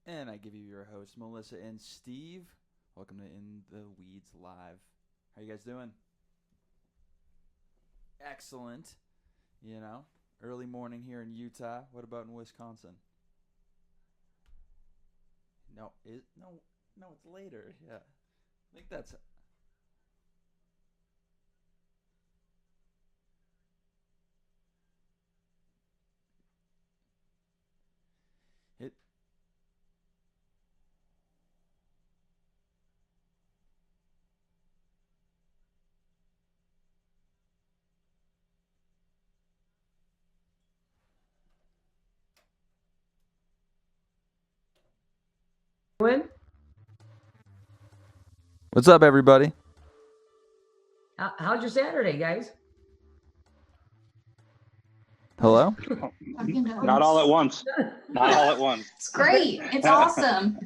And I give you your hosts, Melissa and Steve. Welcome to In the Weeds Live. How you guys doing? Excellent. You know, early morning here in Utah. What about in Wisconsin? No, it's later. Yeah, I think that's it. When? What's up, everybody? How's your Saturday, guys? Hello? Not all at once. Not all at once. It's great. It's awesome.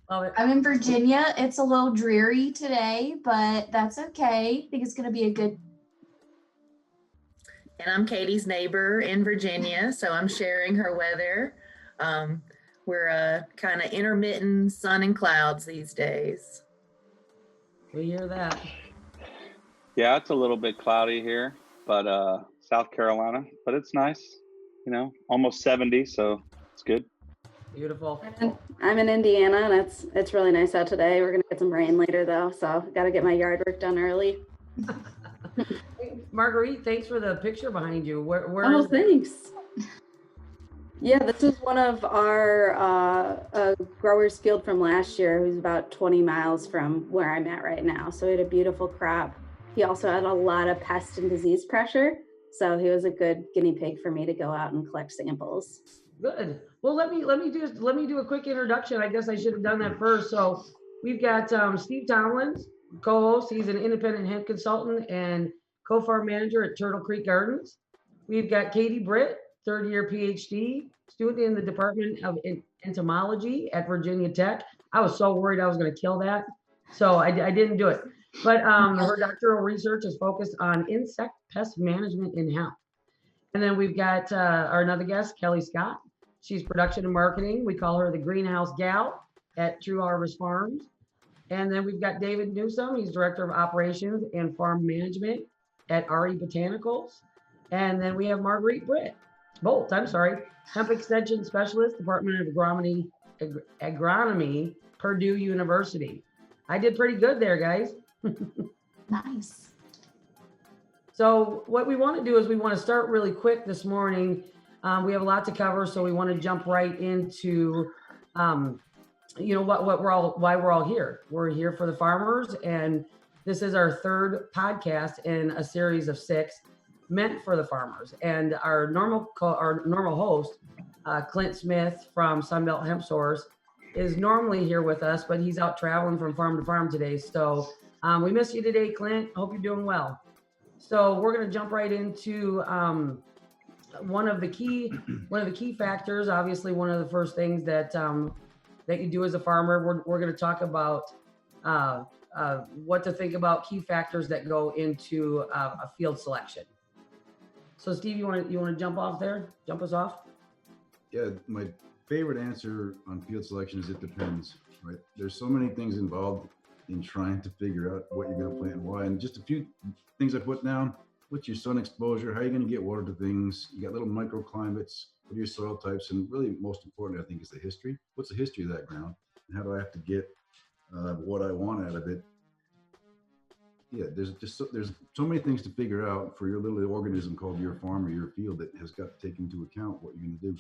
Love it. I'm in Virginia. It's a little dreary today, but that's okay. I think it's going to be a good. And I'm Katie's neighbor in Virginia, so I'm sharing her weather. We're kind of intermittent sun and clouds these days. We hear that. Yeah, it's a little bit cloudy here, but South Carolina, but it's nice, almost 70, so it's good. Beautiful. I'm in Indiana, and it's really nice out today. We're gonna get some rain later, though, so got to get my yard work done early. Marguerite, thanks for the picture behind you. Where Oh, is it? thanks. Yeah, this is one of our growers' field from last year, who's about 20 miles from where I'm at right now. So he had a beautiful crop. He also had a lot of pest and disease pressure, so he was a good guinea pig for me to go out and collect samples. Good. Well, let me do a quick introduction. I guess I should have done that first. So we've got Steve Tomlins, co-host. He's an independent hemp consultant and co-farm manager at Turtle Creek Gardens. We've got Katie Britt, third-year PhD student in the Department of Entomology at Virginia Tech. I was so worried I was going to kill that, so I didn't do it. But her doctoral research is focused on insect pest management in hemp. And then we've got our another guest, Kelly Scott. She's production and marketing. We call her the greenhouse gal at True Harvest Farms. And then we've got David Newsom. He's director of operations and farm management at RE Botanicals. And then we have Marguerite Bolt, hemp extension specialist, Department of Agronomy, Purdue University. I did pretty good there, guys. Nice. So what we want to do is we want to start really quick this morning. We have a lot to cover, so we want to jump right into, why we're all here. We're here for the farmers, and this is our third podcast in a series of 6 meant for the farmers. And our normal host, Clint Smith from Sunbelt Hemp Source, is normally here with us, but he's out traveling from farm to farm today. So we miss you today, Clint. Hope you're doing well. So we're going to jump right into one of the key factors. Obviously, one of the first things that you do as a farmer. We're going to talk about what to think about, key factors that go into a field selection. So, Steve, you want to jump us off? Yeah, my favorite answer on field selection is it depends, right? There's so many things involved in trying to figure out what you're going to plant and why. And just a few things I put down: what's your sun exposure? How are you going to get water to things? You got little microclimates. What are your soil types? And really, most important, I think, is the history. What's the history of that ground? And how do I have to get what I want out of it? Yeah, there's so many things to figure out for your little organism called your farm or your field that has got to take into account what you're going to do.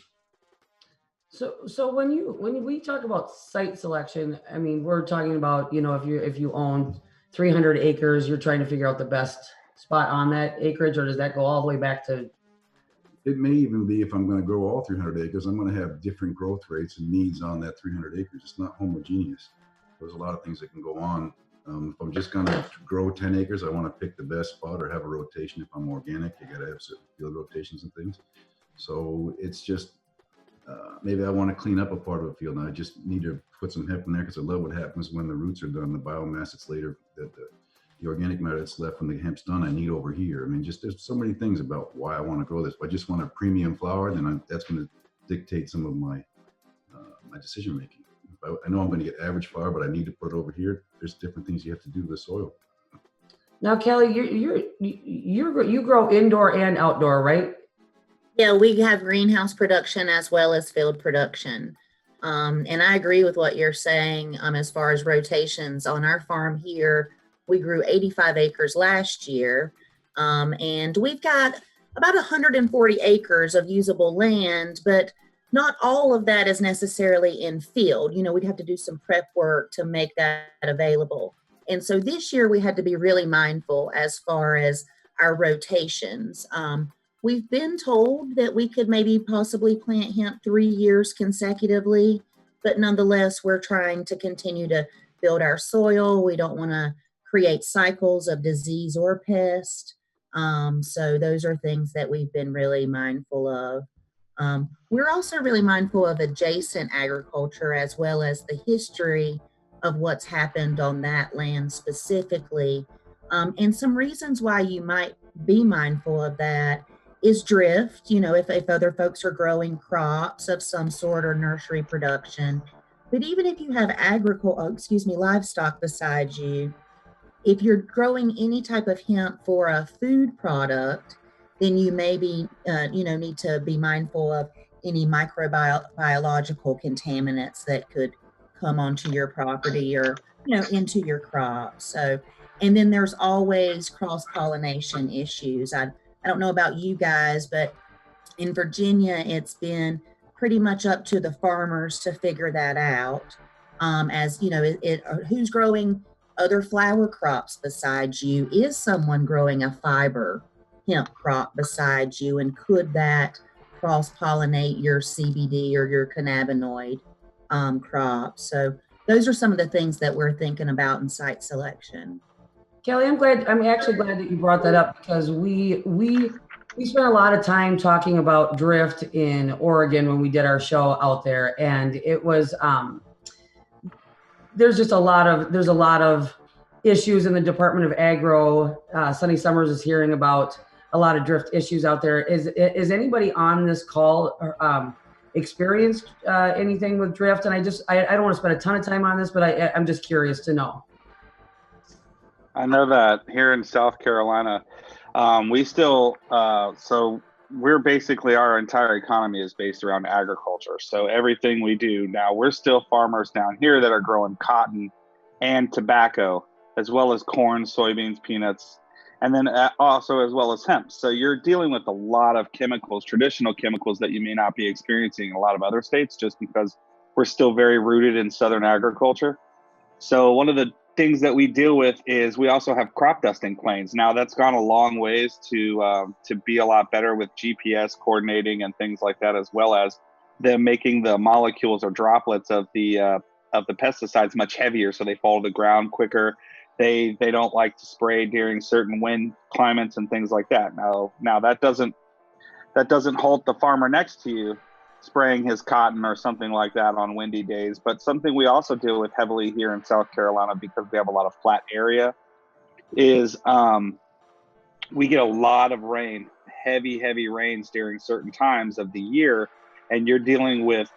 So when we talk about site selection, I mean, we're talking about, if you own 300 acres, you're trying to figure out the best spot on that acreage, or does that go all the way back to? It may even be, if I'm going to grow all 300 acres, I'm going to have different growth rates and needs on that 300 acres. It's not homogeneous. There's a lot of things that can go on. If I'm just going to grow 10 acres, I want to pick the best spot or have a rotation. If I'm organic, you got to have certain field rotations and things. So it's just, maybe I want to clean up a part of a field and I just need to put some hemp in there because I love what happens when the roots are done, the biomass that's later, the organic matter that's left when the hemp's done, I need over here. I mean, just there's so many things about why I want to grow this. If I just want a premium flower, then that's going to dictate some of my my decision making. I know I'm going to get average flower, but I need to put it over here. There's different things you have to do with the soil. Now, Kelly, you grow indoor and outdoor, right? Yeah, we have greenhouse production as well as field production. And I agree with what you're saying as far as rotations. On our farm here, we grew 85 acres last year, and we've got about 140 acres of usable land, but not all of that is necessarily in field. You know, we'd have to do some prep work to make that available. And so this year we had to be really mindful as far as our rotations. We've been told that we could maybe possibly plant hemp 3 years consecutively, but nonetheless, we're trying to continue to build our soil. We don't want to create cycles of disease or pest. So those are things that we've been really mindful of. We're also really mindful of adjacent agriculture as well as the history of what's happened on that land specifically. And some reasons why you might be mindful of that is drift. You know, if other folks are growing crops of some sort or nursery production. But even if you have livestock beside you, if you're growing any type of hemp for a food product, then you maybe, need to be mindful of any microbiological contaminants that could come onto your property or, into your crops. So, and then there's always cross-pollination issues. I don't know about you guys, but in Virginia, it's been pretty much up to the farmers to figure that out. Who's growing other flower crops besides you? Is someone growing a fiber hemp crop besides you? And could that cross-pollinate your CBD or your cannabinoid crop? So those are some of the things that we're thinking about in site selection. Kelly, I'm actually glad that you brought that up, because we spent a lot of time talking about drift in Oregon when we did our show out there, and it was there's a lot of issues in the Department of Agro. Sunny Summers is hearing about a lot of drift issues out there. Is anybody on this call experienced anything with drift? And I don't want to spend a ton of time on this, but I'm just curious to know. I know that here in South Carolina, we still, so we're basically, our entire economy is based around agriculture. So everything we do now, we're still farmers down here that are growing cotton and tobacco, as well as corn, soybeans, peanuts, and then also as well as hemp. So you're dealing with a lot of chemicals, traditional chemicals that you may not be experiencing in a lot of other states, just because we're still very rooted in Southern agriculture. So one of the things that we deal with is we also have crop dusting planes. Now that's gone a long ways to be a lot better with GPS coordinating and things like that, as well as them making the molecules or droplets of the pesticides much heavier, so they fall to the ground quicker. They don't like to spray during certain wind climates and things like that. Now that doesn't halt the farmer next to you spraying his cotton or something like that on windy days. But something we also deal with heavily here in South Carolina, because we have a lot of flat area, is we get a lot of rain, heavy rains during certain times of the year. And you're dealing with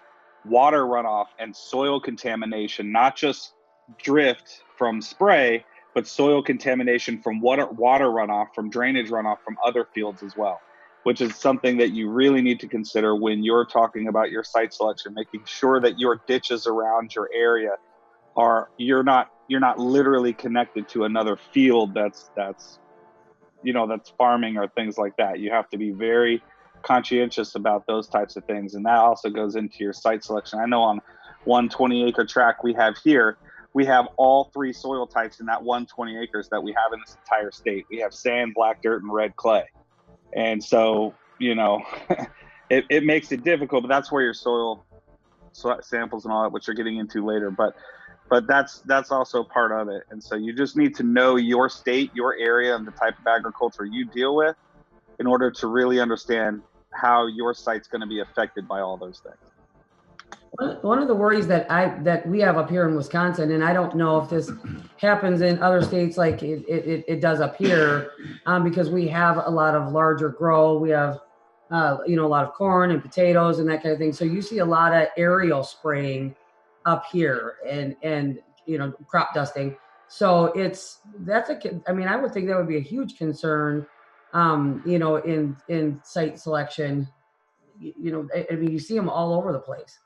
water runoff and soil contamination, not just drift from spray, but soil contamination from water runoff, from drainage runoff from other fields as well, which is something that you really need to consider when you're talking about your site selection, making sure that your ditches around your area you're not literally connected to another field that's farming or things like that. You have to be very conscientious about those types of things. And that also goes into your site selection. I know on 120 acre tract we have here, we have all three soil types in that 120 acres that we have in this entire state. We have sand, black dirt, and red clay. And so, it makes it difficult, but that's where your soil samples and all that, which you're getting into later. But that's also part of it. And so you just need to know your state, your area, and the type of agriculture you deal with in order to really understand how your site's going to be affected by all those things. One of the worries that we have up here in Wisconsin, and I don't know if this happens in other states like it does up here, because we have a lot of larger grow. We have a lot of corn and potatoes and that kind of thing. So you see a lot of aerial spraying up here and crop dusting. So I would think that would be a huge concern, in site selection. You see them all over the place.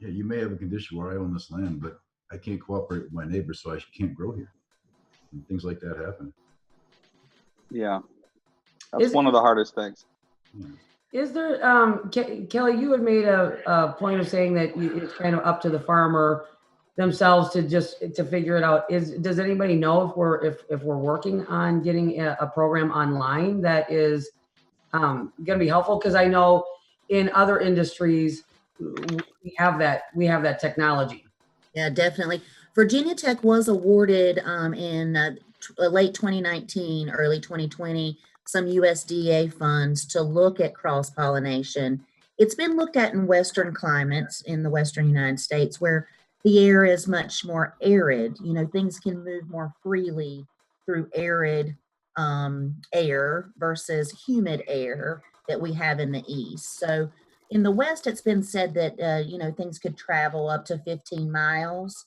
Yeah, you may have a condition where I own this land, but I can't cooperate with my neighbors, so I can't grow here. And things like that happen. Yeah, that's one of the hardest things. Yeah. Is there, Kelly, you had made a point of saying that it's kind of up to the farmer themselves to figure it out. Does anybody know if we're working on getting a program online that is going to be helpful? Because I know in other industries we have that technology. Yeah, definitely. Virginia Tech was awarded in late 2019, early 2020, some USDA funds to look at cross-pollination. It's been looked at in Western climates in the Western United States where the air is much more arid. Things can move more freely through arid air versus humid air that we have in the East. So in the West, it's been said that, things could travel up to 15 miles.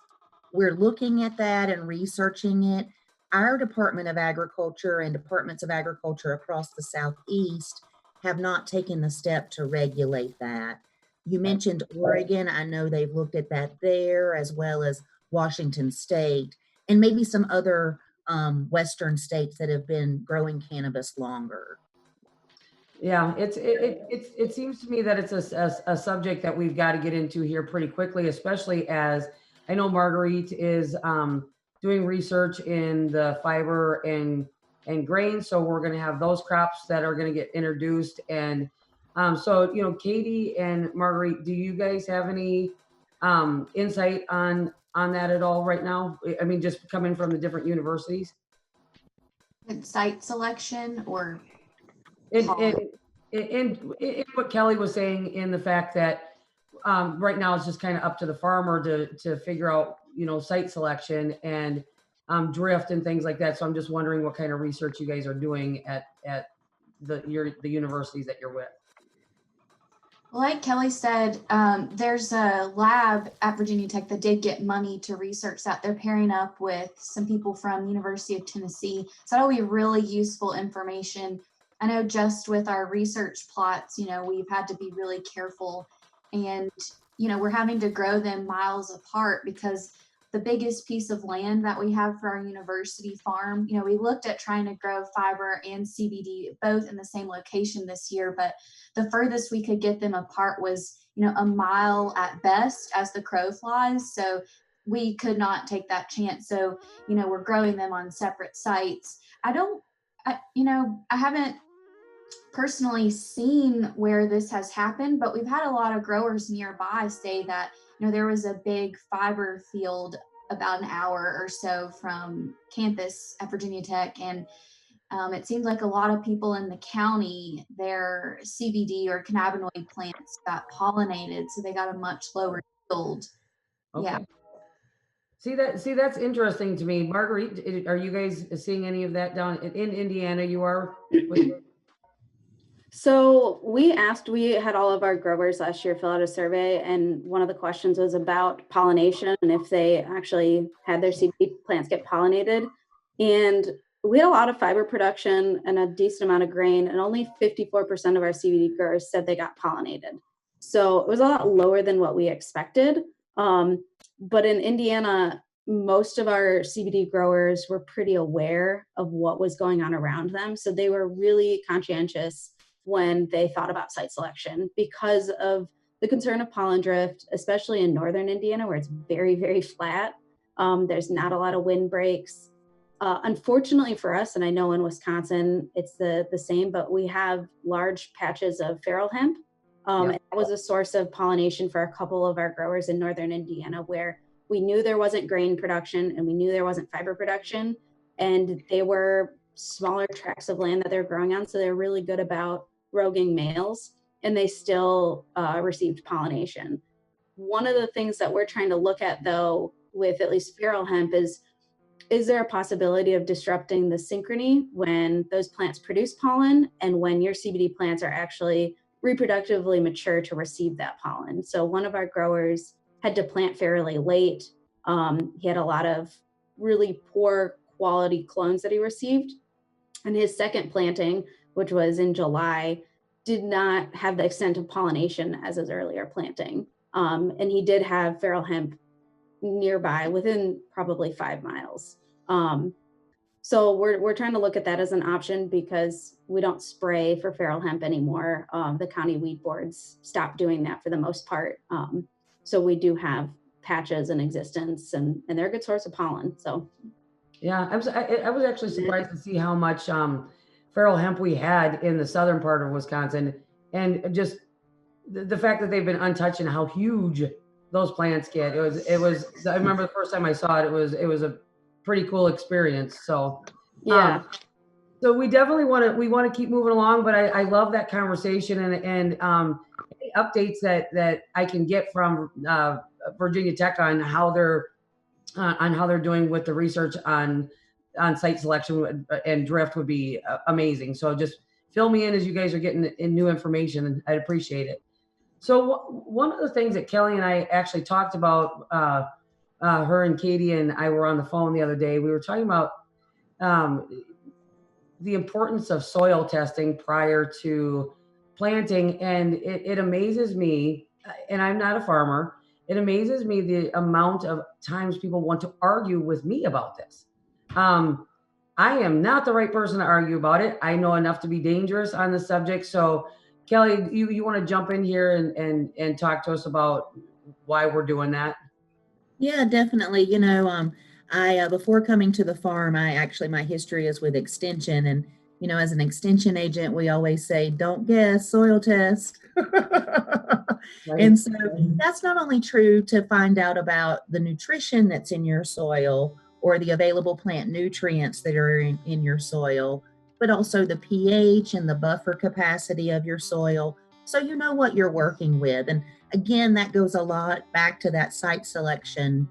We're looking at that and researching it. Our Department of Agriculture and departments of agriculture across the Southeast have not taken the step to regulate that. You mentioned Oregon. I know they've looked at that there, as well as Washington State, and maybe some other Western states that have been growing cannabis longer. Yeah, it seems to me that it's a subject that we've got to get into here pretty quickly, especially as I know Marguerite is doing research in the fiber and grain. So we're going to have those crops that are going to get introduced. And so, Katie and Marguerite, do you guys have any insight on that at all right now? I mean, just coming from the different universities? Site selection or? In what Kelly was saying, in the fact that right now it's just kind of up to the farmer to figure out, site selection and drift and things like that. So I'm just wondering what kind of research you guys are doing at the universities that you're with. Like Kelly said, there's a lab at Virginia Tech that did get money to research that. They're pairing up with some people from University of Tennessee. So that'll be really useful information. I know just with our research plots, we've had to be really careful and, we're having to grow them miles apart because the biggest piece of land that we have for our university farm, we looked at trying to grow fiber and CBD both in the same location this year, but the furthest we could get them apart was, a mile at best as the crow flies. So we could not take that chance. So, we're growing them on separate sites. I haven't personally seen where this has happened, but we've had a lot of growers nearby say that, there was a big fiber field about an hour or so from campus at Virginia Tech. And it seems like a lot of people in the county, their CBD or cannabinoid plants got pollinated. So they got a much lower yield. Okay. Yeah. See, that's interesting to me. Marguerite, are you guys seeing any of that down in Indiana? You are? So we had all of our growers last year fill out a survey, and one of the questions was about pollination and if they actually had their CBD plants get pollinated. And we had a lot of fiber production and a decent amount of grain, and only 54% of our CBD growers said they got pollinated. So it was a lot lower than what we expected. But in Indiana, most of our CBD growers were pretty aware of what was going on around them. So they were really conscientious when they thought about site selection because of the concern of pollen drift, especially in northern Indiana where it's very, very flat. There's not a lot of wind breaks. Unfortunately for us, and I know in Wisconsin it's the same, but we have large patches of feral hemp. And that was a source of pollination for a couple of our growers in northern Indiana where we knew there wasn't grain production and we knew there wasn't fiber production, and they were smaller tracts of land that they're growing on. So they're really good about roguing males, and they still received pollination. One of the things that we're trying to look at though, with at least feral hemp is is there a possibility of disrupting the synchrony when those plants produce pollen and when your CBD plants are actually reproductively mature to receive that pollen? So one of our growers had to plant fairly late. He had a lot of really poor quality clones that he received. And his second planting, which was in July, did not have the extent of pollination as his earlier planting. And he did have feral hemp nearby within probably 5 miles. So we're trying to look at that as an option because we don't spray for feral hemp anymore. The county weed boards stopped doing that for the most part. So we do have patches in existence, and they're a good source of pollen. So Yeah, I was actually surprised to see how much feral hemp we had in the southern part of Wisconsin, and just the fact that they've been untouched and how huge those plants get. It was. I remember the first time I saw it. It was a pretty cool experience. So yeah. So we definitely want to keep moving along, but I love that conversation and any updates that I can get from Virginia Tech on how they're doing with the research on site selection and drift would be amazing. So just fill me in as you guys are getting in new information, and I'd appreciate it. So one of the things that Kelly and I actually talked about, her and Katie and I were on the phone the other day. We were talking about the importance of soil testing prior to planting. And it amazes me, and I'm not a farmer, it amazes me the amount of times people want to argue with me about this. I am not the right person to argue about it. I know enough to be dangerous on the subject. So Kelly, you want to jump in here and talk to us about why we're doing that? Yeah, definitely. I before coming to the farm, my history is with extension, and as an extension agent, we always say, "Don't guess, soil test." Right. And so that's not only true to find out about the nutrition that's in your soil or the available plant nutrients that are in your soil, but also the pH and the buffer capacity of your soil, so you know what you're working with. And again, that goes a lot back to that site selection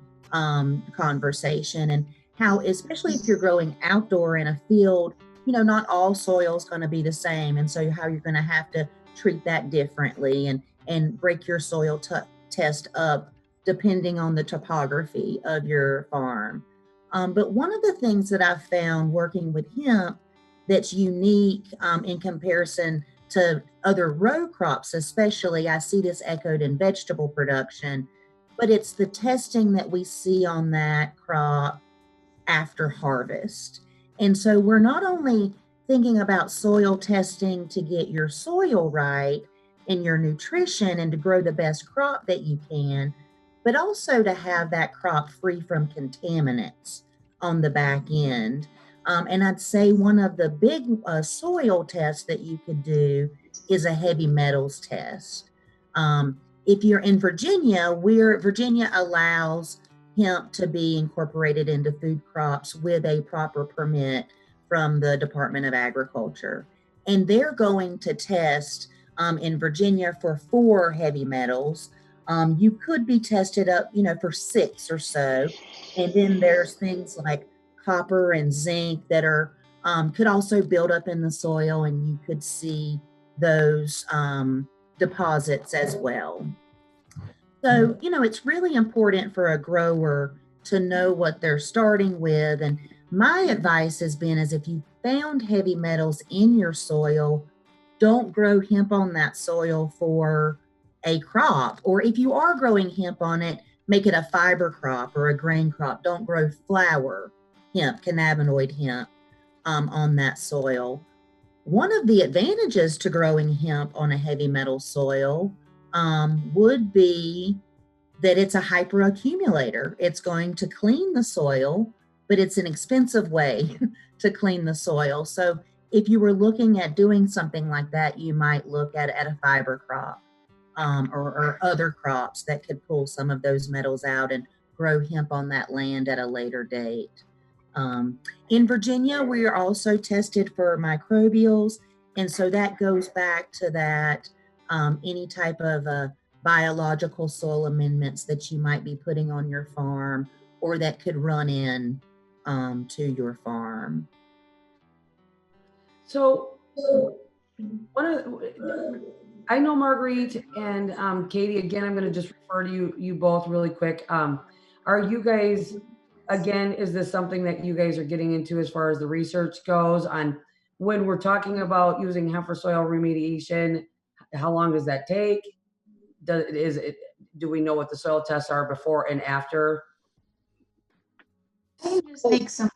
conversation, and how, especially if you're growing outdoor in a field, not all soil is going to be the same. And so how you're going to have to treat that differently and break your soil test up depending on the topography of your farm. But one of the things that I've found working with hemp that's unique in comparison to other row crops, especially, I see this echoed in vegetable production, but it's the testing that we see on that crop after harvest. And so we're not only thinking about soil testing to get your soil right and your nutrition and to grow the best crop that you can, but also to have that crop free from contaminants on the back end. And I'd say one of the big soil tests that you could do is a heavy metals test. If you're in Virginia, Virginia allows hemp to be incorporated into food crops with a proper permit from the Department of Agriculture. And they're going to test in Virginia for 4 heavy metals. You could be tested up, for 6 or so. And then there's things like copper and zinc that are could also build up in the soil, and you could see those deposits as well. So, it's really important for a grower to know what they're starting with. And my advice has been is if you found heavy metals in your soil, don't grow hemp on that soil for a crop. Or if you are growing hemp on it, make it a fiber crop or a grain crop. Don't grow flower hemp, cannabinoid hemp on that soil. One of the advantages to growing hemp on a heavy metal soil would be that it's a hyperaccumulator. It's going to clean the soil, but it's an expensive way to clean the soil. So if you were looking at doing something like that, you might look at a fiber crop or other crops that could pull some of those metals out and grow hemp on that land at a later date. In Virginia, we are also tested for microbials. And so that goes back to that any type of biological soil amendments that you might be putting on your farm or that could run in to your farm. So I know Marguerite and Katie, again, I'm going to just refer to you both really quick. Are you guys, again, is this something that you guys are getting into as far as the research goes on when we're talking about using heifer soil remediation? How long does that take? Do we know what the soil tests are before and after? Can you just make some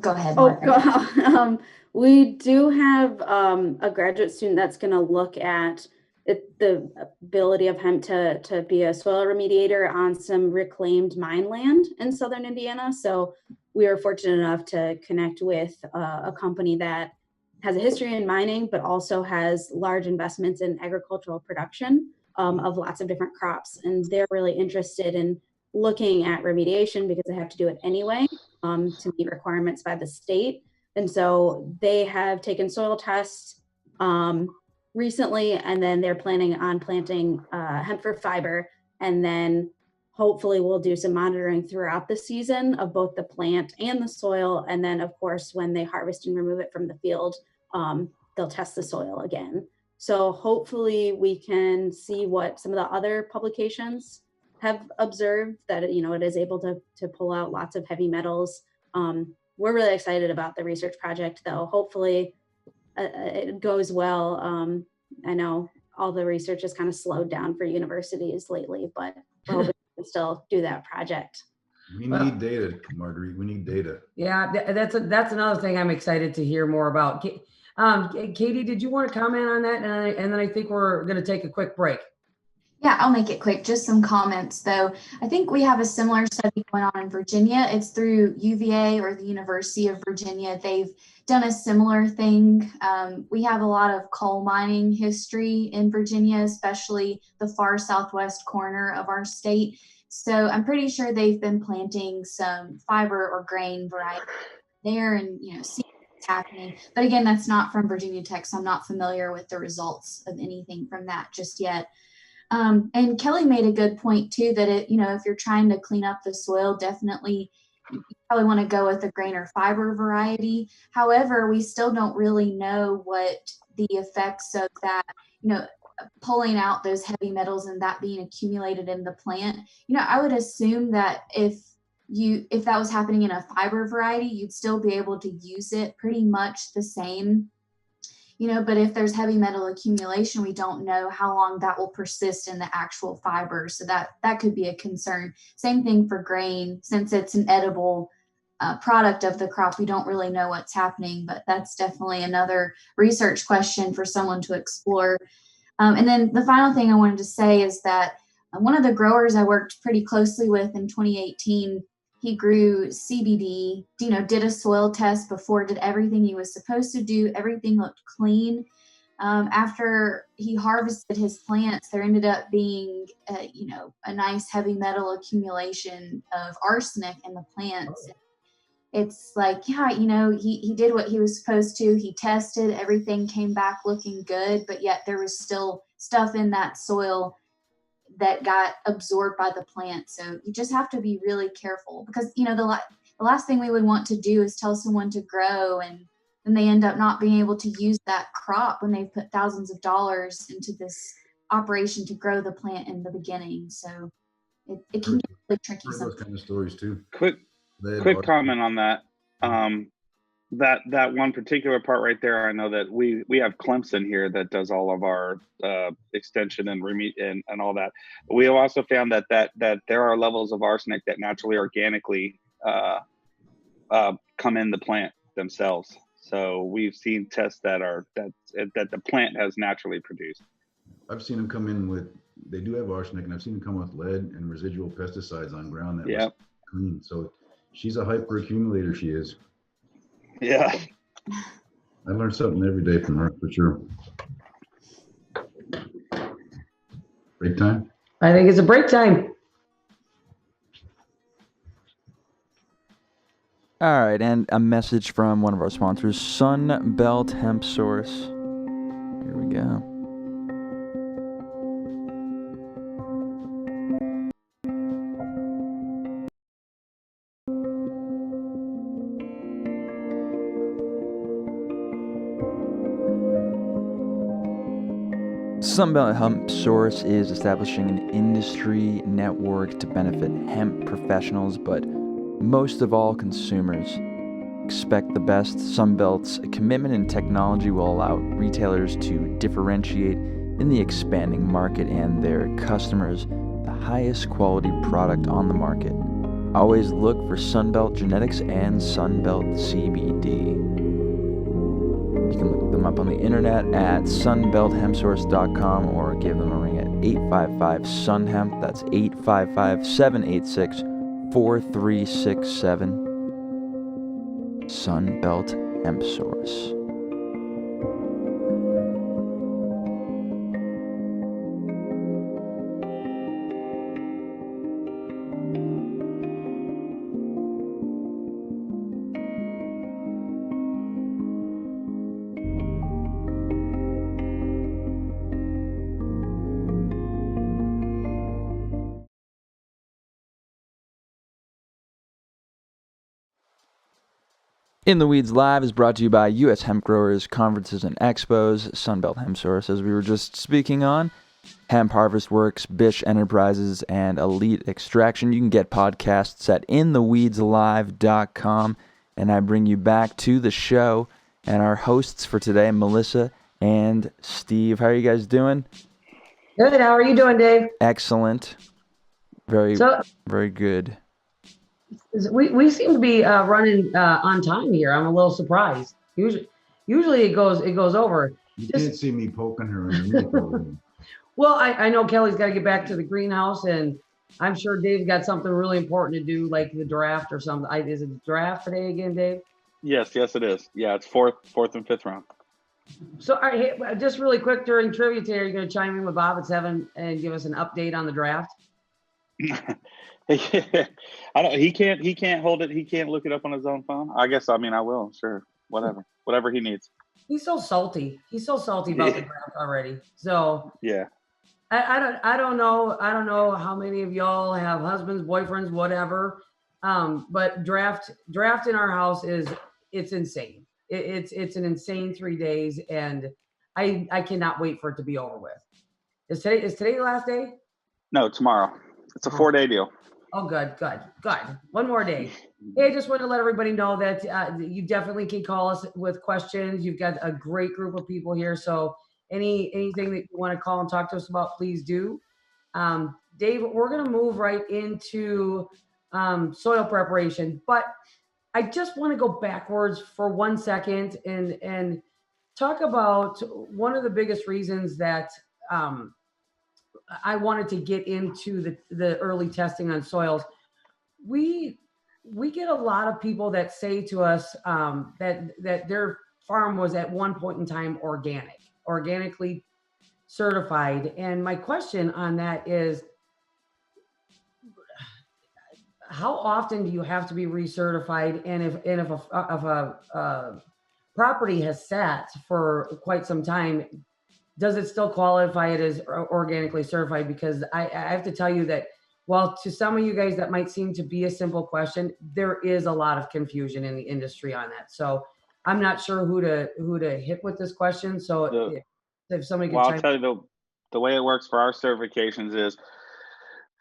go ahead, Oh, Margaret. we do have a graduate student that's going to look at the ability of hemp to be a soil remediator on some reclaimed mine land in southern Indiana. So we were fortunate enough to connect with a company that has a history in mining, but also has large investments in agricultural production of lots of different crops. And they're really interested in looking at remediation because they have to do it anyway to meet requirements by the state. And so they have taken soil tests recently, and then they're planning on planting hemp for fiber. And then hopefully we'll do some monitoring throughout the season of both the plant and the soil. And then of course, when they harvest and remove it from the field, they'll test the soil again. So hopefully we can see what some of the other publications have observed, that it is able to pull out lots of heavy metals. We're really excited about the research project, though. Hopefully it goes well. I know all the research has kind of slowed down for universities lately, but we're hoping we can still do that project. We need data, Marguerite. We need data. Yeah, that's another thing I'm excited to hear more about. Katie, did you want to comment on that? And then I think we're going to take a quick break. Yeah, I'll make it quick. Just some comments, though. I think we have a similar study going on in Virginia. It's through UVA or the University of Virginia. They've done a similar thing. We have a lot of coal mining history in Virginia, especially the far southwest corner of our state. So I'm pretty sure they've been planting some fiber or grain variety there and, see what's happening. But again, that's not from Virginia Tech, so I'm not familiar with the results of anything from that just yet. And Kelly made a good point too, that if you're trying to clean up the soil, definitely you probably want to go with a grain or fiber variety. However, we still don't really know what the effects of that, pulling out those heavy metals and that being accumulated in the plant. I would assume that if that was happening in a fiber variety, you'd still be able to use it pretty much the same. But if there's heavy metal accumulation, we don't know how long that will persist in the actual fiber. So that could be a concern. Same thing for grain, since it's an edible product of the crop, we don't really know what's happening, but that's definitely another research question for someone to explore. And then the final thing I wanted to say is that one of the growers I worked pretty closely with in 2018, he grew CBD, did a soil test before, did everything he was supposed to do. Everything looked clean. After he harvested his plants, there ended up being, a nice heavy metal accumulation of arsenic in the plants. It's like, he did what he was supposed to. He tested, everything came back looking good, but yet there was still stuff in that soil that got absorbed by the plant. So you just have to be really careful, because the last thing we would want to do is tell someone to grow and then they end up not being able to use that crop when they've put thousands of dollars into this operation to grow the plant in the beginning. So it can get really tricky. Those kind of stories too. Quick comment on that. That one particular part right there, I know that we have Clemson here that does all of our extension and and all that. We have also found that there are levels of arsenic that naturally, organically come in the plant themselves. So we've seen tests that the plant has naturally produced. I've seen them come in with, they do have arsenic, and I've seen them come with lead and residual pesticides on ground that was clean. So she's a hyper accumulator, she is. Yeah. I learned something every day from her, for sure. Break time? I think it's a break time. All right, and a message from one of our sponsors, Sunbelt Hemp Source. Here we go. Sunbelt Hemp Source is establishing an industry network to benefit hemp professionals, but most of all, consumers. Expect the best. Sunbelt's commitment and technology will allow retailers to differentiate in the expanding market and their customers the highest quality product on the market. Always look for Sunbelt Genetics and Sunbelt CBD. You can look them up on the internet at sunbelthempsource.com or give them a ring at 855-SUN-HEMP. That's 855-786-4367. Sunbelt Hemp Source. In the Weeds Live is brought to you by U.S. Hemp Growers, Conferences and Expos, Sunbelt Hemp Source, as we were just speaking on, Hemp Harvest Works, Bish Enterprises, and Elite Extraction. You can get podcasts at intheweedslive.com. And I bring you back to the show and our hosts for today, Melissa and Steve. How are you guys doing? Good. How are you doing, Dave? Excellent. Very good. We seem to be running on time here. I'm a little surprised. Usually it goes over. You can't see me poking her in the Well, I know Kelly's got to get back to the greenhouse, and I'm sure Dave's got something really important to do, like the draft or something. Is it the draft today again, Dave? Yes, it is. Yeah, it's fourth and fifth round. So, all right, just really quick during trivia today, are you going to chime in with Bob at 7 and give us an update on the draft? He can't hold it. He can't look it up on his own phone. I guess. I will. Sure. Whatever he needs. He's so salty. He's so salty about the draft already. So yeah. I don't know how many of y'all have husbands, boyfriends, whatever. But draft in our house it's insane. It's an insane 3 days, and I cannot wait for it to be over with. Is today the last day? No, tomorrow. It's a 4-day deal. Oh, good. One more day. Hey, I just wanted to let everybody know that you definitely can call us with questions. You've got a great group of people here. So anything that you want to call and talk to us about, please do. Dave, we're going to move right into soil preparation. But I just want to go backwards for 1 second and talk about one of the biggest reasons that I wanted to get into the early testing on soils. We get a lot of people that say to us that their farm was at one point in time organically certified. And my question on that is, how often do you have to be recertified? And if a property has sat for quite some time, does it still qualify it as organically certified? Because I have to tell you that while to some of you guys that might seem to be a simple question, there is a lot of confusion in the industry on that. So I'm not sure who to hit with this question. So if somebody could I'll tell you the way it works for our certifications is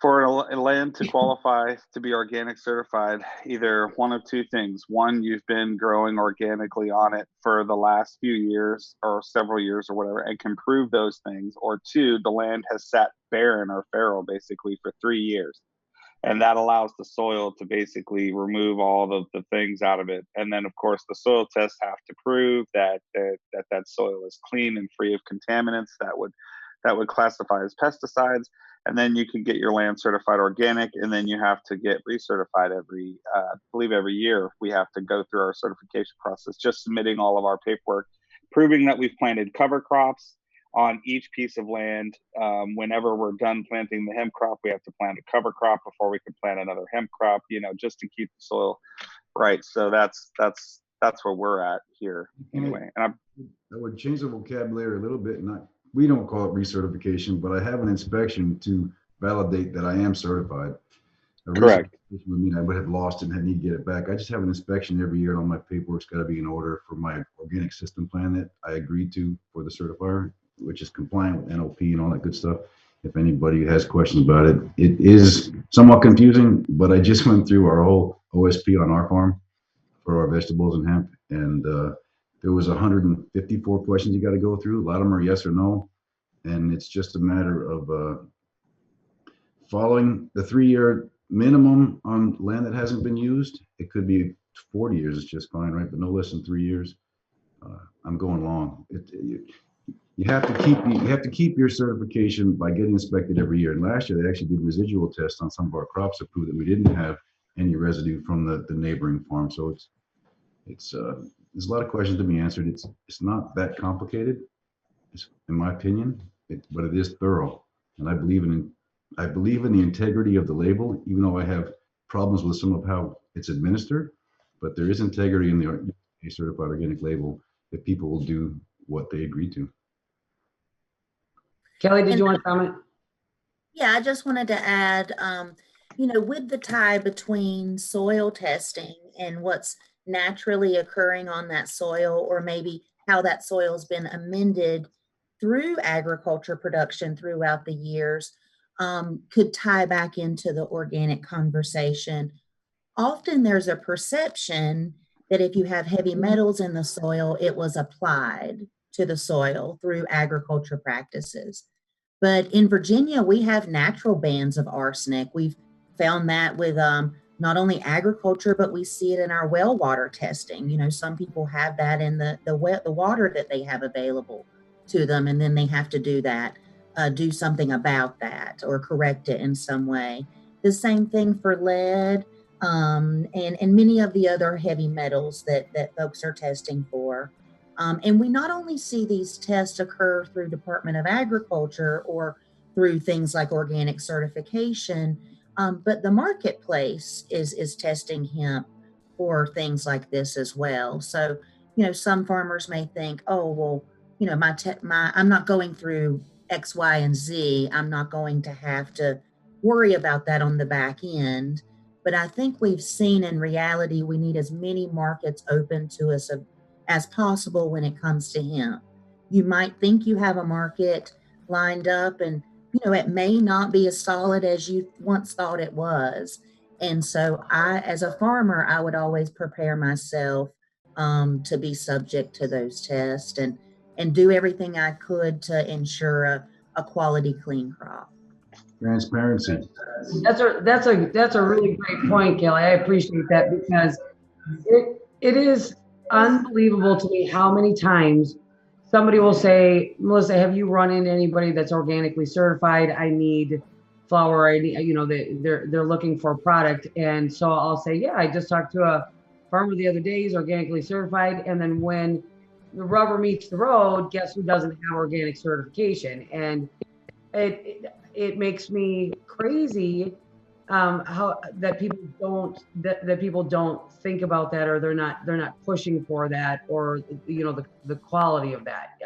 for a land to qualify to be organic certified, either one of two things. One, you've been growing organically on it for the last few years or several years or whatever and can prove those things. Or two, the land has sat barren or feral basically for 3 years. And that allows the soil to basically remove all of the things out of it. And then, of course, the soil tests have to prove that soil is clean and free of contaminants that would classify as pesticides. And then you can get your land certified organic, and then you have to get recertified every year. We have to go through our certification process, just submitting all of our paperwork, proving that we've planted cover crops on each piece of land. Whenever we're done planting the hemp crop, we have to plant a cover crop before we can plant another hemp crop, just to keep the soil right. So that's where we're at here anyway. And I would change the vocabulary a little bit. We don't call it recertification, but I have an inspection to validate that I am certified. Correct. Would mean I would have lost it and need to get it back. I just have an inspection every year, and all my paperwork's got to be in order for my organic system plan that I agreed to for the certifier. which is compliant with NOP and all that good stuff. If anybody has questions about it, it is somewhat confusing, but I just went through our whole OSP on our farm for our vegetables and hemp, and there was 154 questions you got to go through. A lot of them are yes or no, and it's just a matter of following the 3-year minimum on land that hasn't been used. It could be 40 years, it's just fine, right? But no less than 3 years. I'm going long. You have to keep your certification by getting inspected every year. And last year they actually did residual tests on some of our crops to prove that we didn't have any residue from the neighboring farm. So it's there's a lot of questions to be answered. It's not that complicated, in my opinion, but it is thorough. And I believe in the integrity of the label, even though I have problems with some of how it's administered. But there is integrity in the certified organic label if people will do what they agree to. Kelly, did you want to comment? Yeah, I just wanted to add, with the tie between soil testing and what's naturally occurring on that soil, or maybe how that soil's been amended through agriculture production throughout the years, could tie back into the organic conversation. Often there's a perception that if you have heavy metals in the soil, it was applied to the soil through agriculture practices. But in Virginia, we have natural bands of arsenic. We've found that with not only agriculture, but we see it in our well water testing. Some people have that in the water that they have available to them, and then they have to do something about that or correct it in some way. The same thing for lead and many of the other heavy metals that folks are testing for. And we not only see these tests occur through Department of Agriculture or through things like organic certification, but the marketplace is testing hemp for things like this as well. So, some farmers may think, oh, well, I'm not going through X, Y, and Z. I'm not going to have to worry about that on the back end. But I think we've seen in reality, we need as many markets open to us as possible when it comes to hemp. You might think you have a market lined up, and it may not be as solid as you once thought it was. And so as a farmer, I would always prepare myself to be subject to those tests and do everything I could to ensure a quality, clean crop. Transparency. That's a really great point, Kelly. I appreciate that, because it is unbelievable to me how many times somebody will say, Melissa, have you run into anybody that's organically certified? I need flour. I need, they're looking for a product. And so I'll say, yeah, I just talked to a farmer the other day, he's organically certified. And then when the rubber meets the road, guess who doesn't have organic certification? And it makes me crazy how that people don't think about that, or they're not pushing for that, or the quality of that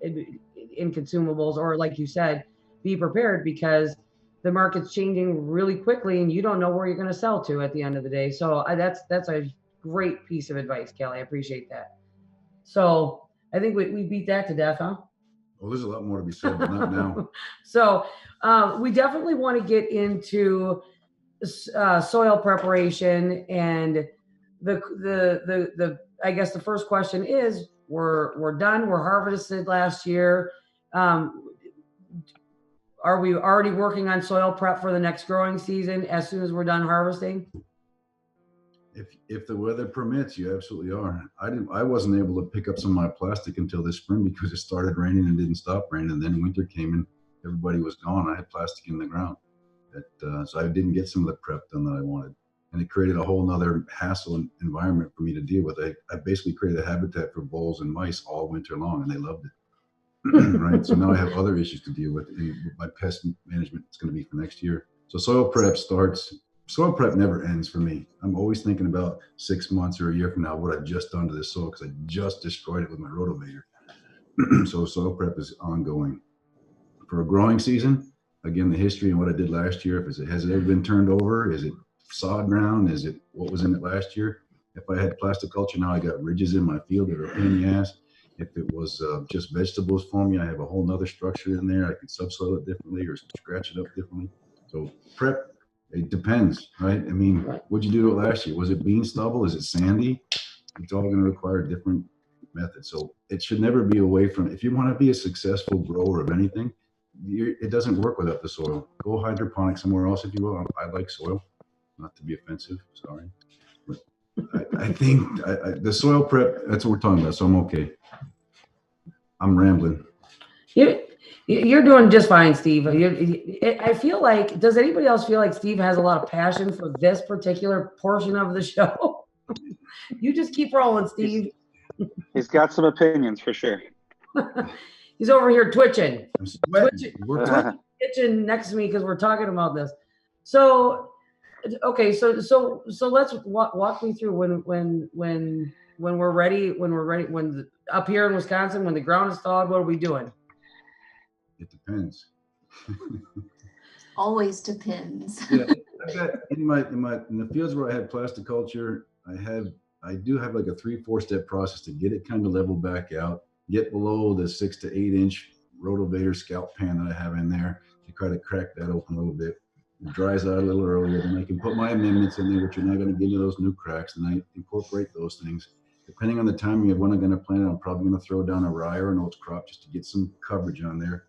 in consumables, or like you said, be prepared, because the market's changing really quickly and you don't know where you're going to sell to at the end of the day. So that's a great piece of advice, Kelly. I appreciate that. So I think we beat that to death, huh? Well, there's a lot more to be said, but not now. So we definitely want to get into soil preparation, and the I guess the first question is, we're done. We're harvested last year. Are we already working on soil prep for the next growing season as soon as we're done harvesting? If the weather permits, you absolutely are. I wasn't able to pick up some of my plastic until this spring because it started raining and didn't stop raining. And then winter came and everybody was gone. I had plastic in the ground. So I didn't get some of the prep done that I wanted. And it created a whole nother hassle environment for me to deal with. I basically created a habitat for voles and mice all winter long, and they loved it. Right. So now I have other issues to deal with. And my pest management is going to be for next year. So soil prep never ends for me. I'm always thinking about 6 months or a year from now what I've just done to this soil, because I just destroyed it with my rotavator. So soil prep is ongoing. For a growing season, again, the history and what I did last year, has it ever been turned over? Is it sod ground? Is it what was in it last year? If I had plastic culture, now I got ridges in my field that are a pain in the ass. If it was just vegetables for me, I have a whole nother structure in there. I could subsoil it differently or scratch it up differently. So prep, it depends, right? I mean, Right. what'd you do to it last year? Was it bean stubble? Is it sandy? It's all going to require different methods. So it should never be away from, if you want to be a successful grower of anything, it doesn't work without the soil. Go hydroponic somewhere else if you will. I like soil, not to be offensive, sorry. But I think the soil prep, that's what we're talking about, so I'm okay. I'm rambling. You're doing just fine, Steve. I feel like, does anybody else feel like Steve has a lot of passion for this particular portion of the show? You just keep rolling, Steve. He's got some opinions for sure. He's over here twitching. I'm sweating. Twitching next to me because we're talking about this. So, okay, so let's walk me through when we're ready. When up here in Wisconsin, when the ground is thawed, what are we doing? It depends. Always depends. Yeah, I've got in the fields where I had plasticulture, I do have like a 3-4 step process to get it kind of leveled back out, get below the 6 to 8 inch rotavator scalp pan that I have in there to try to crack that open a little bit. It dries out a little earlier, then I can put my amendments in there, which are not going to get into those new cracks, and I incorporate those things. Depending on the timing of when I'm going to plant it, I'm probably going to throw down a rye or an oats crop just to get some coverage on there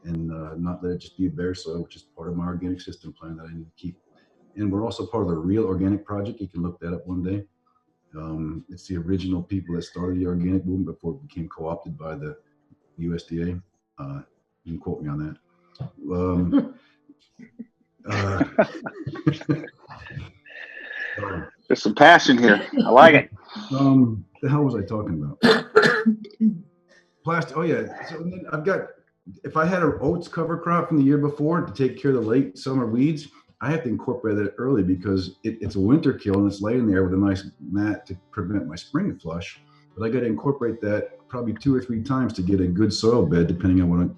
and not let it just be bare soil, which is part of my organic system plan that I need to keep. And we're also part of the Real Organic Project. You can look that up one day. It's the original people that started the organic movement before it became co-opted by the USDA. You can quote me on that. There's some passion here. I like it. The hell was I talking about? Plastic. Oh yeah. So then I've got, if I had an oats cover crop from the year before to take care of the late summer weeds, I have to incorporate that early because it's a winter kill and it's laying there with a nice mat to prevent my spring flush. But I got to incorporate that probably 2 or 3 times to get a good soil bed, depending on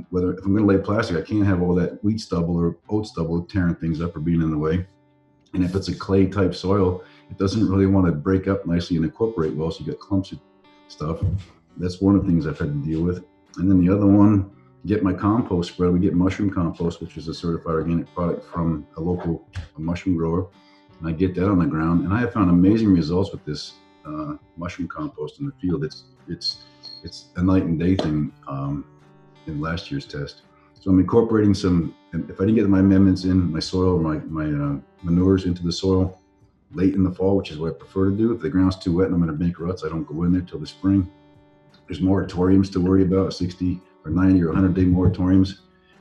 whether, if I'm going to lay plastic, I can't have all that wheat stubble or oat stubble tearing things up or being in the way. And if it's a clay type soil, it doesn't really want to break up nicely and incorporate well. So you got clumps of stuff. That's one of the things I've had to deal with. And then the other one, get my compost spread. We get mushroom compost, which is a certified organic product from a local mushroom grower. And I get that on the ground. And I have found amazing results with this mushroom compost in the field. It's a night and day thing in last year's test. So I'm incorporating some, if I didn't get my amendments in, my soil, my manures into the soil late in the fall, which is what I prefer to do. If the ground's too wet and I'm going to make ruts, I don't go in there till the spring. There's moratoriums to worry about, 60 or 90 or 100-day moratoriums.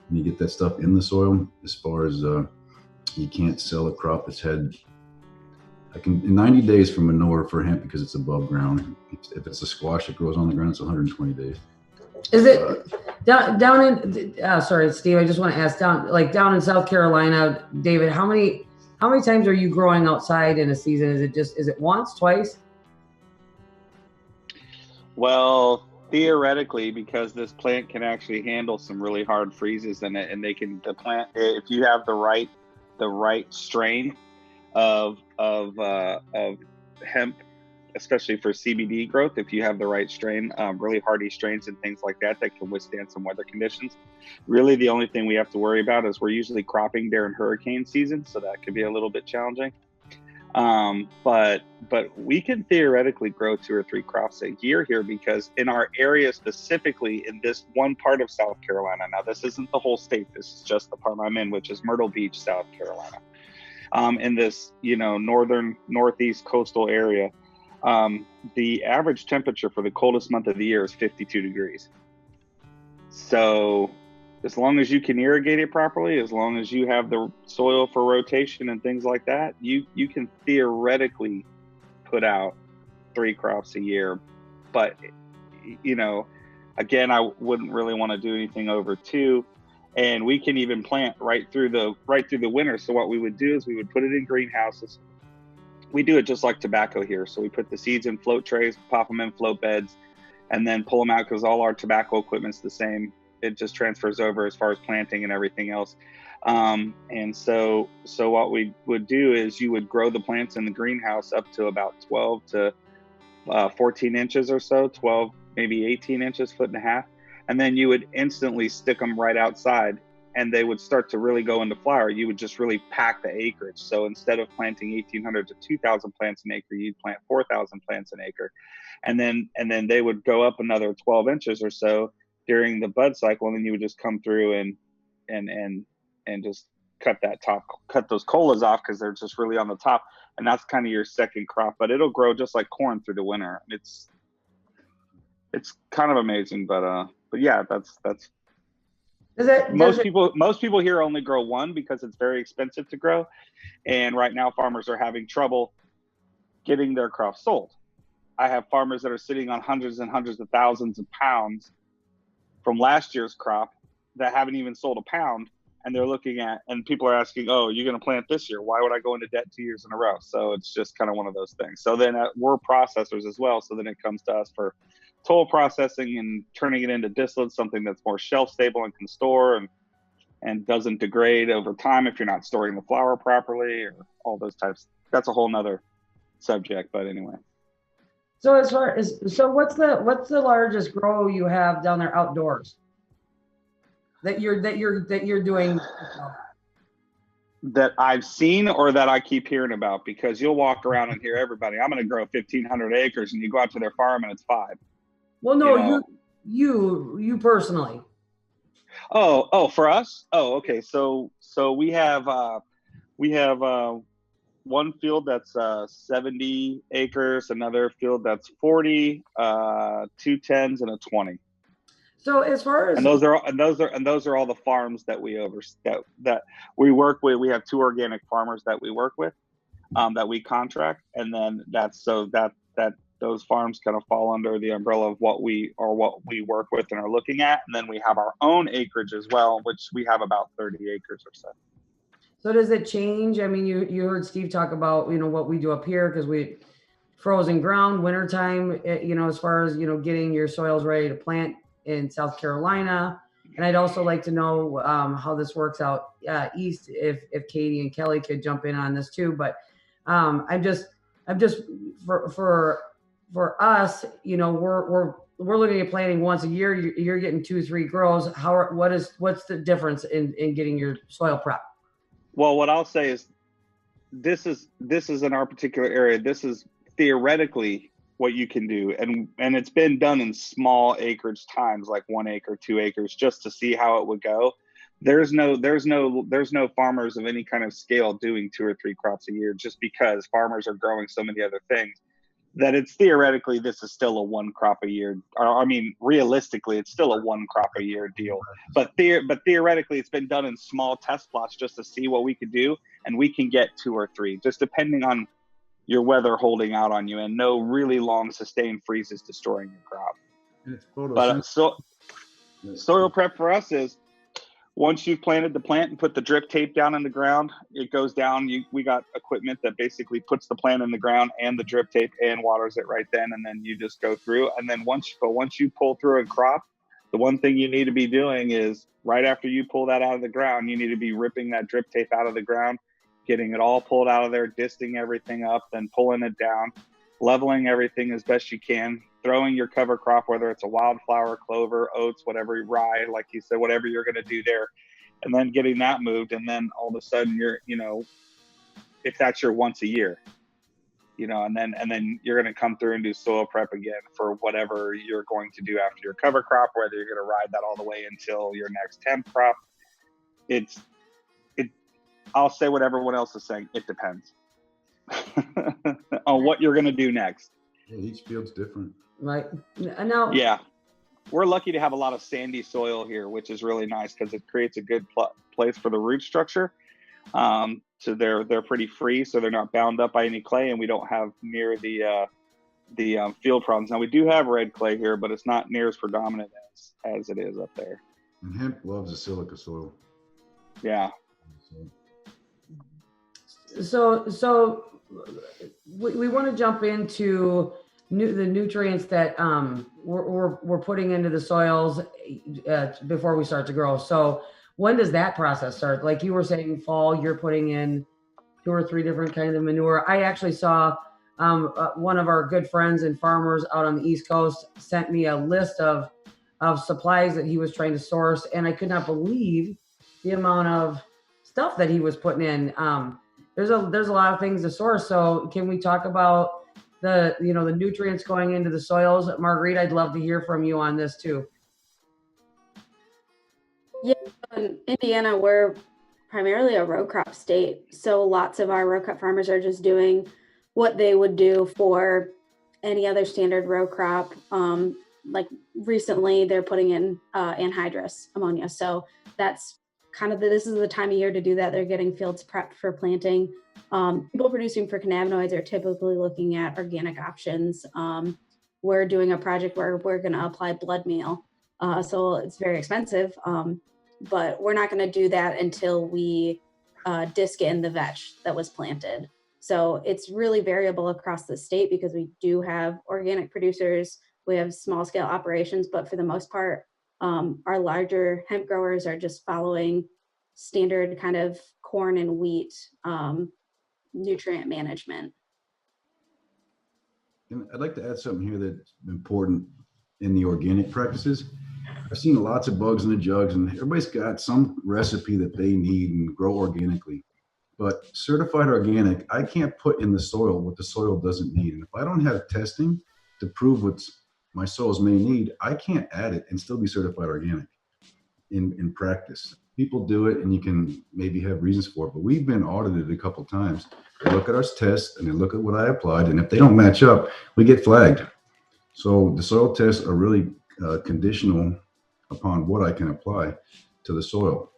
And you get that stuff in the soil. As far as you can't sell a crop that's had, in 90 days for manure for hemp because it's above ground. If it's a squash that grows on the ground, it's 120 days. Is it down in? Sorry, Steve. I just want to ask down in South Carolina, David. How many times are you growing outside in a season? Is it once, twice? Well, theoretically, because this plant can actually handle some really hard freezes in it, and the plant, if you have the right strain of hemp, especially for CBD growth, if you have the right strain, really hardy strains and things like that can withstand some weather conditions. Really, the only thing we have to worry about is we're usually cropping during hurricane season, so that could be a little bit challenging. But we can theoretically grow 2 or 3 crops a year here, because in our area, specifically in this one part of South Carolina, now this isn't the whole state, this is just the part I'm in, which is Myrtle Beach, South Carolina. In this, northern, northeast coastal area, the average temperature for the coldest month of the year is 52 degrees. So as long as you can irrigate it properly, as long as you have the soil for rotation and things like that, you can theoretically put out 3 crops a year. But, again, I wouldn't really want to do anything over 2. And we can even plant right through the winter. So what we would do is we would put it in greenhouses. We do it just like tobacco here. So we put the seeds in float trays, pop them in float beds, and then pull them out, because all our tobacco equipment's the same. It just transfers over as far as planting and everything else. And so what we would do is you would grow the plants in the greenhouse up to about 12 to 14 inches or so, 12 maybe 18 inches, 1.5 feet. And then you would instantly stick them right outside and they would start to really go into flower. You would just really pack the acreage. So instead of planting 1,800 to 2,000 plants an acre, you'd plant 4,000 plants an acre. And then they would go up another 12 inches or so during the bud cycle. And then you would just come through and just cut those colas off because they're just really on the top. And that's kind of your second crop, but it'll grow just like corn through the winter. It's kind of amazing, but yeah, that's most people here only grow one because it's very expensive to grow. And right now farmers are having trouble getting their crops sold. I have farmers that are sitting on hundreds and hundreds of thousands of pounds from last year's crop that haven't even sold a pound. And they're looking at, and people are asking, oh, you're going to plant this year. Why would I go into debt 2 years in a row? So it's just kind of one of those things. So then we're processors as well. So then it comes to us for toll processing and turning it into distillate, something that's more shelf stable and can store and doesn't degrade over time if you're not storing the flour properly or all those types. That's a whole nother subject, but anyway. So what's the largest grow you have down there outdoors that you're doing? That I've seen or that I keep hearing about? Because you'll walk around and hear everybody, I'm going to grow 1,500 acres, and you go out to their farm and it's 5. Well, no, you personally. Oh, for us? Oh, okay. So we have one field that's 70 acres, another field that's 40, 2 10s, and a 20. So as far as those are all the farms that we that we work with. We have 2 organic farmers that we work with, that we contract, and then those farms kind of fall under the umbrella of what we work with and are looking at. And then we have our own acreage as well, which we have about 30 acres or so. So does it change? I mean, you heard Steve talk about, what we do up here, because we frozen ground, wintertime, as far as, getting your soils ready to plant in South Carolina. And I'd also like to know how this works out east, if Katie and Kelly could jump in on this too. But I'm just for us, we're looking at planting once a year. You're getting 2-3 grows. What's the difference in getting your soil prep? Well, what I'll say is this is in our particular area. This is theoretically what you can do. And it's been done in small acreage times, like 1 acre, 2 acres, just to see how it would go. There's no farmers of any kind of scale doing 2 or 3 crops a year, just because farmers are growing so many other things that it's theoretically, this is still a 1 crop a year. I mean, realistically, it's still a 1 crop a year deal. But theoretically, it's been done in small test plots just to see what we could do. And we can get 2 or 3, just depending on your weather holding out on you, and no really long sustained freezes destroying your crop. And it's But soil prep for us is, once you've planted the plant and put the drip tape down in the ground, it goes down. We got equipment that basically puts the plant in the ground and the drip tape and waters it right then. And then you just go through. And then once you pull through a crop, the one thing you need to be doing is, right after you pull that out of the ground, you need to be ripping that drip tape out of the ground, getting it all pulled out of there, disting everything up, then pulling it down, leveling everything as best you can, throwing your cover crop, whether it's a wildflower, clover, oats, whatever, rye, like you said, whatever you're going to do there, and then getting that moved. And then all of a sudden if that's your once a year, and then you're going to come through and do soil prep again for whatever you're going to do after your cover crop, whether you're going to ride that all the way until your next temp crop. I'll say what everyone else is saying. It depends on what you're going to do next. Yeah, each field's different. Right. Now, yeah, we're lucky to have a lot of sandy soil here, which is really nice because it creates a good place for the root structure. So they're pretty free, so they're not bound up by any clay, and we don't have near the field problems. Now we do have red clay here, but it's not near as predominant as it is up there. And hemp loves a silica soil. Yeah. So we want to jump into the nutrients that we're putting into the soils before we start to grow. So when does that process start? Like you were saying, fall, you're putting in 2 or 3 different kinds of manure. I actually saw one of our good friends and farmers out on the East Coast sent me a list of supplies that he was trying to source, and I could not believe the amount of stuff that he was putting in. There's a lot of things to source. So can we talk about the nutrients going into the soils? Marguerite, I'd love to hear from you on this too. Yeah, in Indiana, we're primarily a row crop state. So lots of our row crop farmers are just doing what they would do for any other standard row crop. Like recently they're putting in anhydrous ammonia. So that's kind of this is the time of year to do that. They're getting fields prepped for planting. People producing for cannabinoids are typically looking at organic options. We're doing a project where we're going to apply blood meal. So it's very expensive, but we're not going to do that until we disc in the vetch that was planted. So it's really variable across the state because we do have organic producers. We have small scale operations, but for the most part, our larger hemp growers are just following standard kind of corn and wheat nutrient management. And I'd like to add something here that's important in the organic practices. I've seen lots of bugs in the jugs, and everybody's got some recipe that they need and grow organically. But certified organic, I can't put in the soil what the soil doesn't need. And if I don't have testing to prove what my soils may need, I can't add it and still be certified organic in practice. People do it, and you can maybe have reasons for it, but we've been audited a couple times. They look at our tests and they look at what I applied, and if they don't match up, we get flagged. So the soil tests are really conditional upon what I can apply to the soil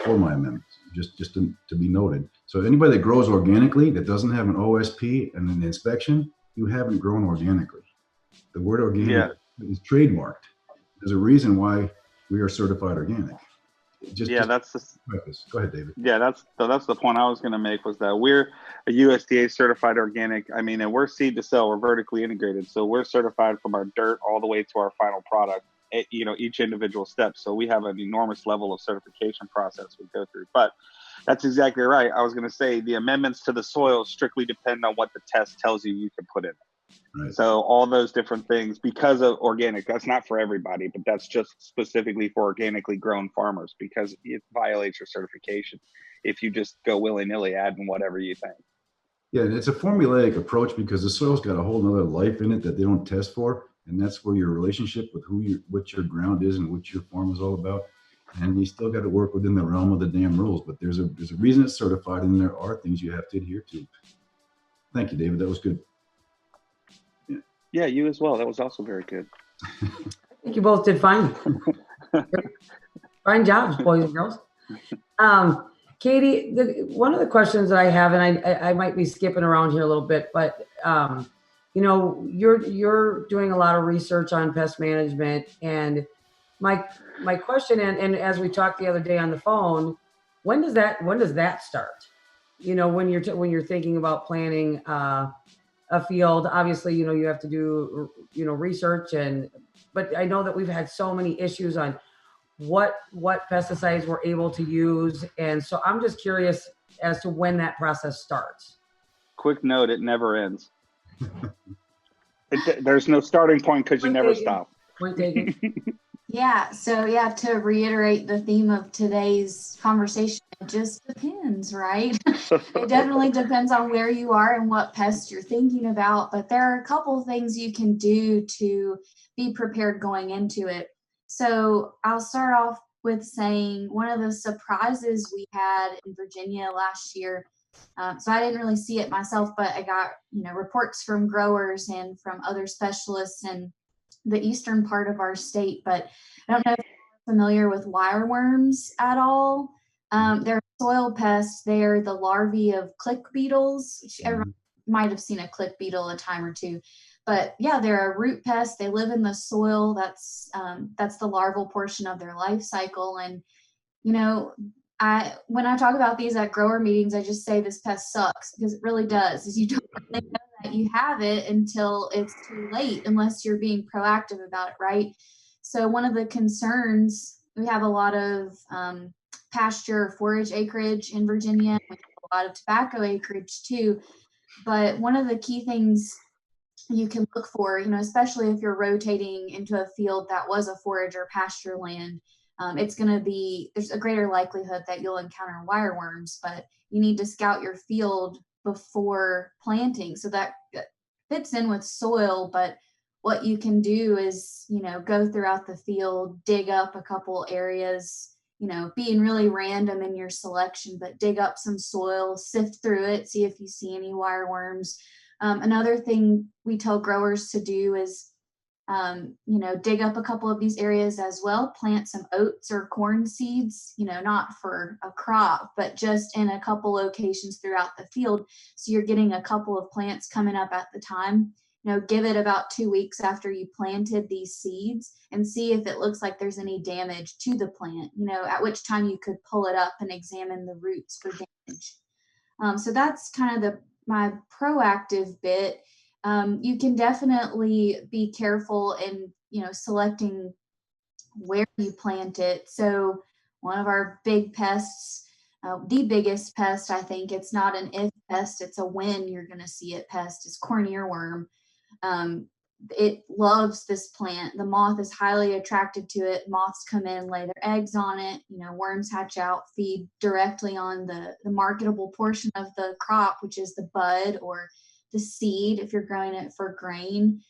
for my amendments, just to be noted. So anybody that grows organically that doesn't have an OSP and an inspection, you haven't grown organically. The word organic is trademarked. There's a reason why we are certified organic. That's the purpose. Go ahead, David. Yeah, that's the point I was going to make, was that we're a USDA certified organic. I mean, and we're seed to sell. We're vertically integrated, so we're certified from our dirt all the way to our final product. Each individual step. So we have an enormous level of certification process we go through. But that's exactly right. I was going to say the amendments to the soil strictly depend on what the test tells you can put in. Right. So all those different things, because of organic, that's not for everybody, but that's just specifically for organically grown farmers, because it violates your certification if you just go willy-nilly adding whatever you think. Yeah, it's a formulaic approach because the soil's got a whole nother life in it that they don't test for. And that's where your relationship with what your ground is and what your farm is all about. And you still got to work within the realm of the damn rules, but there's a reason it's certified, and there are things you have to adhere to. Thank you, David. That was good. Yeah, you as well. That was also very good. I think you both did fine. Fine jobs, boys and girls. Katie, one of the questions that I have, and I might be skipping around here a little bit, but you're doing a lot of research on pest management, and my question, and as we talked the other day on the phone, when does that start? When you're thinking about planning a field, obviously, you have to do, research, but I know that we've had so many issues on what pesticides we're able to use. And so I'm just curious as to when that process starts. Quick note, it never ends. There's no starting point because you never stop. Point taken. Yeah. So to reiterate the theme of today's conversation, it just depends, right? It definitely depends on where you are and what pests you're thinking about, but there are a couple of things you can do to be prepared going into it. So I'll start off with saying one of the surprises we had in Virginia last year. So I didn't really see it myself, but I got, reports from growers and from other specialists in the eastern part of our state, but I don't know if you're familiar with wireworms at all. They're soil pests. They're the larvae of click beetles, which everyone might have seen a click beetle a time or two. But yeah, they're a root pest. They live in the soil. That's the larval portion of their life cycle. And, when I talk about these at grower meetings, I just say this pest sucks, because it really does. Is you don't really know that you have it until it's too late, unless you're being proactive about it, right? So one of the concerns, we have a lot of pasture forage acreage in Virginia, a lot of tobacco acreage too. But one of the key things you can look for, especially if you're rotating into a field that was a forage or pasture land, there's a greater likelihood that you'll encounter wireworms, but you need to scout your field before planting. So that fits in with soil, but what you can do is, go throughout the field, dig up a couple areas, being really random in your selection, but dig up some soil, sift through it, see if you see any wireworms. Another thing we tell growers to do is, dig up a couple of these areas as well, plant some oats or corn seeds, not for a crop, but just in a couple locations throughout the field. So you're getting a couple of plants coming up at the time. Give it about 2 weeks after you planted these seeds and see if it looks like there's any damage to the plant, at which time you could pull it up and examine the roots for damage. So that's kind of my proactive bit. You can definitely be careful in, selecting where you plant it. So one of our big pests, the biggest pest, I think it's not an if pest, it's a when you're going to see it pest, is corn earworm. It loves this plant. The moth is highly attracted to it. Moths come in, lay their eggs on it, worms hatch out, feed directly on the marketable portion of the crop, which is the bud or the seed if you're growing it for grain.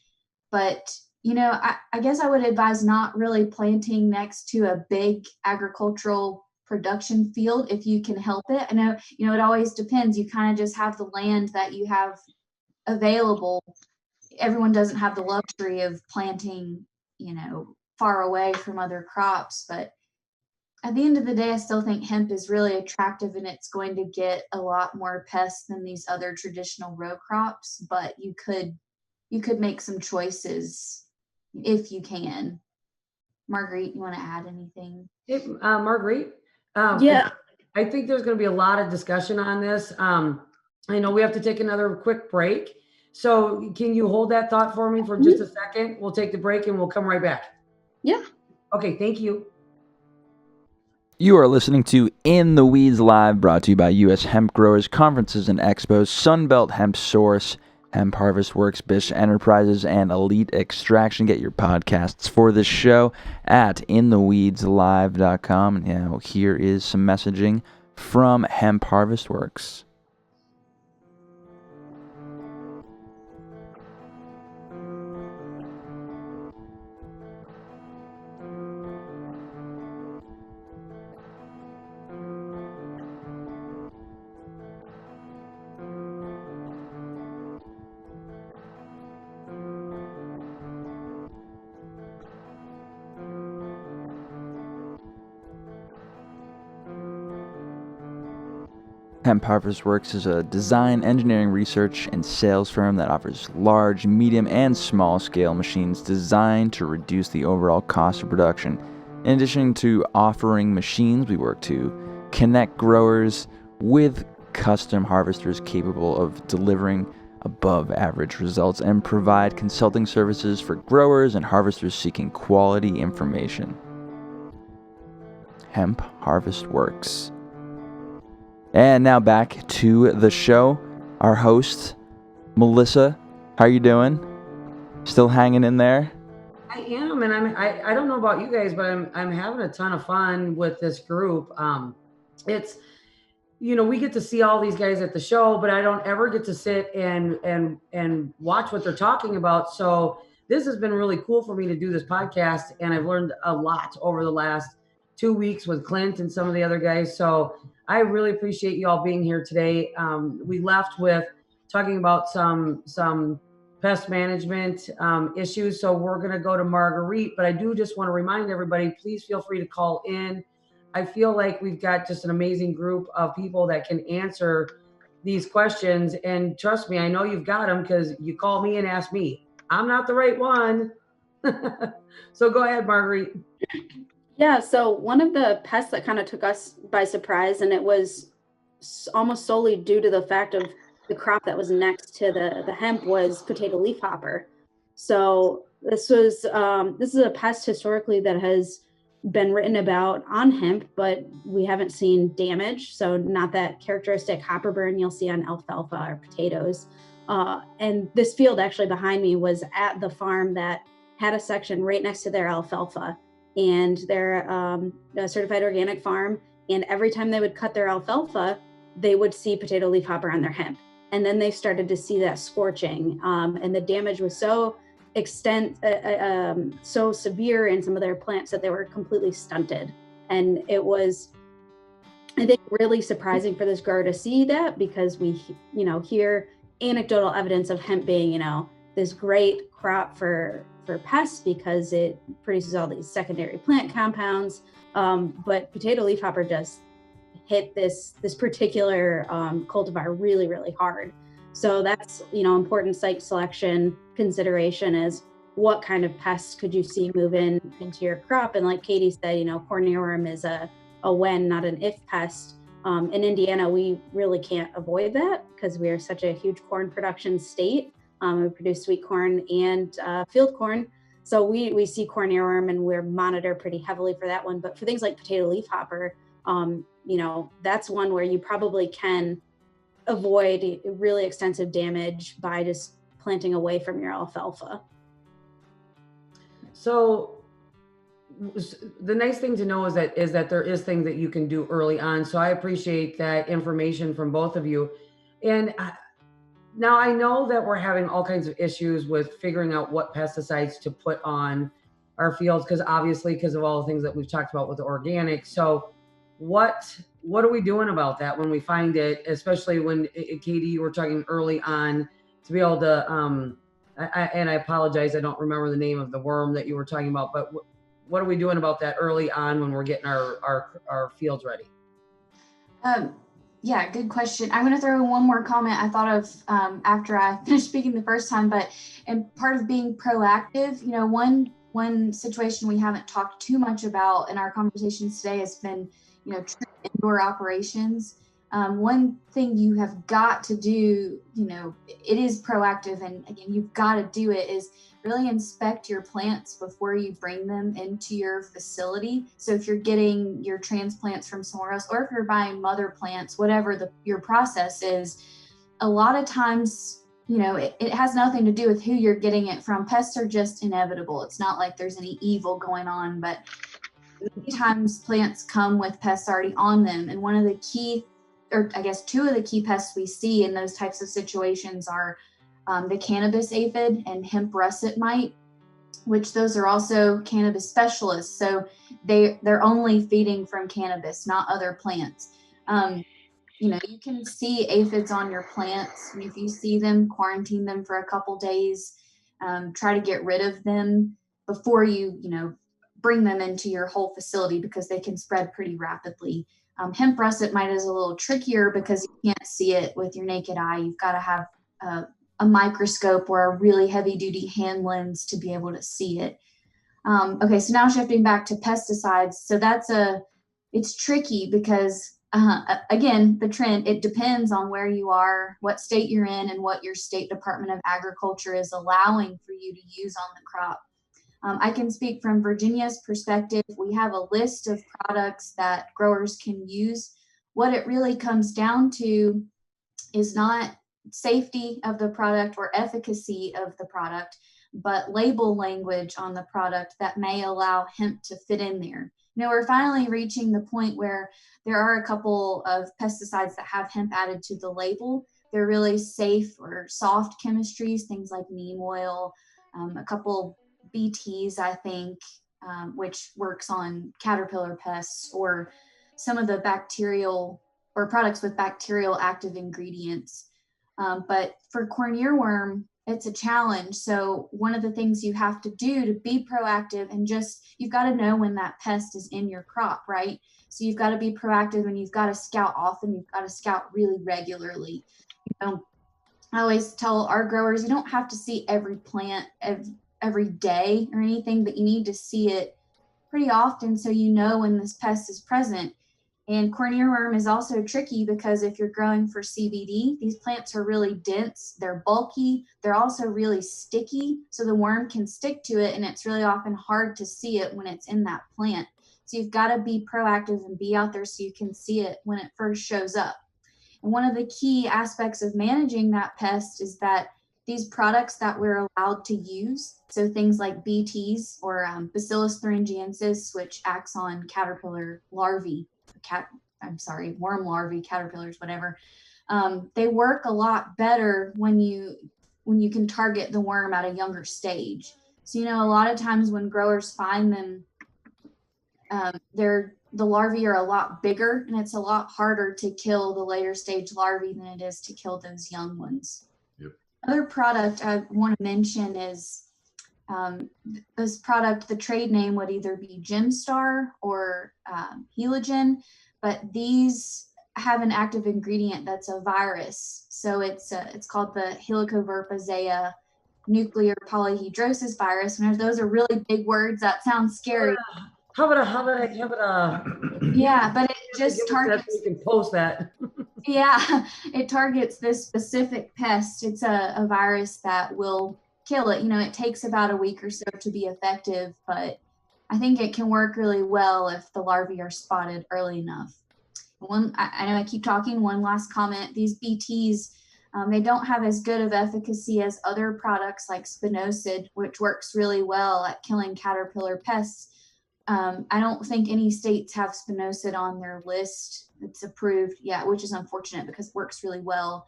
But, I guess I would advise not really planting next to a big agricultural production field if you can help it. I know, it always depends. You kind of just have the land that you have available. Everyone doesn't have the luxury of planting, far away from other crops. But at the end of the day, I still think hemp is really attractive and it's going to get a lot more pests than these other traditional row crops. But you could make some choices if you can. Marguerite, you want to add anything? Hey, Marguerite? Yeah. I think there's going to be a lot of discussion on this. I know we have to take another quick break. So can you hold that thought for me for just a second? We'll take the break and we'll come right back. Yeah. Okay, thank you. You are listening to In the Weeds Live, brought to you by U.S. Hemp Growers, Conferences and Expos, Sunbelt Hemp Source, Hemp Harvest Works, Bish Enterprises, and Elite Extraction. Get your podcasts for this show at intheweedslive.com. Now, here is some messaging from Hemp Harvest Works. Hemp Harvest Works is a design, engineering, research, and sales firm that offers large, medium, and small-scale machines designed to reduce the overall cost of production. In addition to offering machines, we work to connect growers with custom harvesters capable of delivering above-average results and provide consulting services for growers and harvesters seeking quality information. Hemp Harvest Works. And now back to the show. Our host, Melissa, how you doing? Still hanging in there? I am, and I don't know about you guys, but I'm having a ton of fun with this group. It's, we get to see all these guys at the show, but I don't ever get to sit and watch what they're talking about. So this has been really cool for me to do this podcast, and I've learned a lot over the last 2 weeks with Clint and some of the other guys. So I really appreciate you all being here today. We left with talking about some pest management issues. So we're going to go to Marguerite, but I do just want to remind everybody, please feel free to call in. I feel like we've got just an amazing group of people that can answer these questions. And trust me, I know you've got them because you call me and ask me. I'm not the right one. So go ahead, Marguerite. Yeah, so one of the pests that kind of took us by surprise, and it was almost solely due to the fact of the crop that was next to the hemp, was potato leafhopper. So this is a pest historically that has been written about on hemp, but we haven't seen damage. So not that characteristic hopper burn you'll see on alfalfa or potatoes. And this field actually behind me was at the farm that had a section right next to their alfalfa, and they're a certified organic farm. And every time they would cut their alfalfa, they would see potato leaf hopper on their hemp. And then they started to see that scorching, and the damage was so so severe in some of their plants that they were completely stunted. And it was, I think, really surprising for this grower to see that, because we, hear anecdotal evidence of hemp being, this great crop for pests because it produces all these secondary plant compounds. But potato leafhopper just hit this particular cultivar really, really hard. So that's, important site selection consideration is what kind of pests could you see move into your crop. And like Katie said, corn earworm is a when, not an if pest. In Indiana, we really can't avoid that because we are such a huge corn production state. We produce sweet corn and field corn. So we see corn earworm and we're monitor pretty heavily for that one. But for things like potato leafhopper, that's one where you probably can avoid really extensive damage by just planting away from your alfalfa. So the nice thing to know is that there is things that you can do early on. So I appreciate that information from both of you. And now I know that we're having all kinds of issues with figuring out what pesticides to put on our fields, because of all the things that we've talked about with the organic. So what are we doing about that when we find it, especially when, Katie, you were talking early on to be able to, and I apologize, I don't remember the name of the worm that you were talking about, but what are we doing about that early on when we're getting our fields ready? Yeah, good question. I'm going to throw in one more comment I thought of after I finished speaking the first time, and part of being proactive, one situation we haven't talked too much about in our conversations today has been, indoor operations. One thing you have got to do, it is proactive, and again, you've got to do it, is really inspect your plants before you bring them into your facility. So if you're getting your transplants from somewhere else, or if you're buying mother plants, whatever your process is, a lot of times, it has nothing to do with who you're getting it from. Pests are just inevitable. It's not like there's any evil going on, but many times plants come with pests already on them. And one of the key, or I guess two of the key pests we see in those types of situations are the cannabis aphid and hemp russet mite, which those are also cannabis specialists. So they're only feeding from cannabis, not other plants. You can see aphids on your plants. If you see them, quarantine them for a couple days. Try to get rid of them before you, bring them into your whole facility, because they can spread pretty rapidly. Hemp russet mite is a little trickier because you can't see it with your naked eye. You've got to have a microscope or a really heavy duty hand lens to be able to see it. Okay, so now shifting back to pesticides. So it's tricky because again, the trend, it depends on where you are, what state you're in, and what your state Department of Agriculture is allowing for you to use on the crop. I can speak from Virginia's perspective. We have a list of products that growers can use. What it really comes down to is not safety of the product or efficacy of the product, but label language on the product that may allow hemp to fit in there. We're finally reaching the point where there are a couple of pesticides that have hemp added to the label. They're really safe or soft chemistries, things like neem oil, a couple BTs, I think, which works on caterpillar pests, or some of the bacterial or products with bacterial active ingredients. But for corn earworm, it's a challenge. So one of the things you have to do to be proactive, and you've got to know when that pest is in your crop, right? So you've got to be proactive, and you've got to scout often. You've got to scout really regularly. I always tell our growers, you don't have to see every plant every day or anything, but you need to see it pretty often so you know when this pest is present. And corn earworm is also tricky because if you're growing for CBD, these plants are really dense, they're bulky, they're also really sticky, so the worm can stick to it, and it's really often hard to see it when it's in that plant. So you've got to be proactive and be out there so you can see it when it first shows up. And one of the key aspects of managing that pest is that these products that we're allowed to use, so things like BTs or Bacillus thuringiensis, which acts on caterpillar larvae, worm larvae, caterpillars, whatever. They work a lot better when you can target the worm at a younger stage. So, a lot of times when growers find them, the larvae are a lot bigger, and it's a lot harder to kill the later stage larvae than it is to kill those young ones. Yep. Other product I want to mention is this product, the trade name would either be Gemstar or Heligen, but these have an active ingredient that's a virus. So it's called the Helicobacter nuclear polyhedrosis virus. And those are really big words. That sounds scary. How about Yeah, but it just targets. You can post that. Yeah, it targets this specific pest. It's a virus that will kill it. It takes about a week or so to be effective, but I think it can work really well if the larvae are spotted early enough. I know I keep talking. One last comment. These BTs, they don't have as good of efficacy as other products like spinosad, which works really well at killing caterpillar pests. I don't think any states have spinosad on their list that's approved yet, which is unfortunate because it works really well.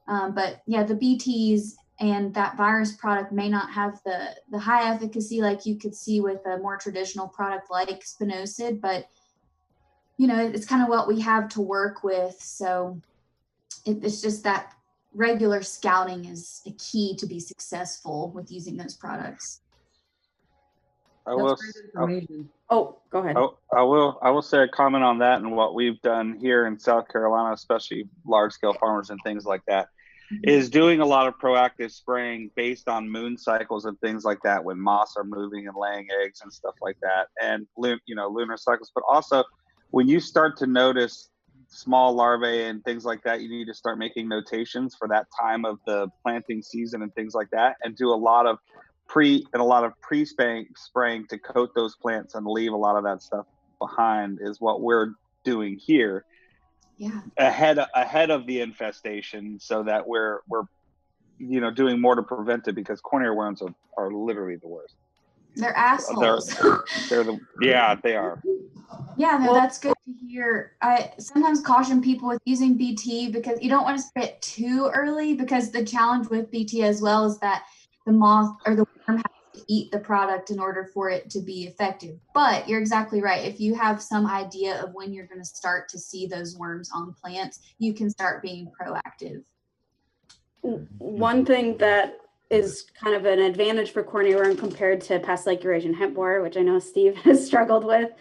But yeah, the BTs and that virus product may not have the high efficacy like you could see with a more traditional product like spinosad, but it's kind of what we have to work with. So it's just that regular scouting is a key to be successful with using those products. I will. Oh, go ahead. I will say a comment on that and what we've done here in South Carolina, especially large scale farmers and things like that, is doing a lot of proactive spraying based on moon cycles and things like that when moths are moving and laying eggs and stuff like that, and lunar cycles. But also, when you start to notice small larvae and things like that, you need to start making notations for that time of the planting season and things like that, and do a lot of pre-spraying to coat those plants and leave a lot of that stuff behind is what we're doing here. Yeah. Ahead of the infestation, so that we're doing more to prevent it, because corn earworms are literally the worst. They're assholes. They are. Yeah, no, that's good to hear. I sometimes caution people with using BT because you don't want to spray it too early, because the challenge with BT as well is that the moth or the worm has to eat the product in order for it to be effective. But you're exactly right. If you have some idea of when you're going to start to see those worms on plants, you can start being proactive. One thing that is kind of an advantage for corn earworm compared to pests like Eurasian hemp borer, which I know Steve has struggled with,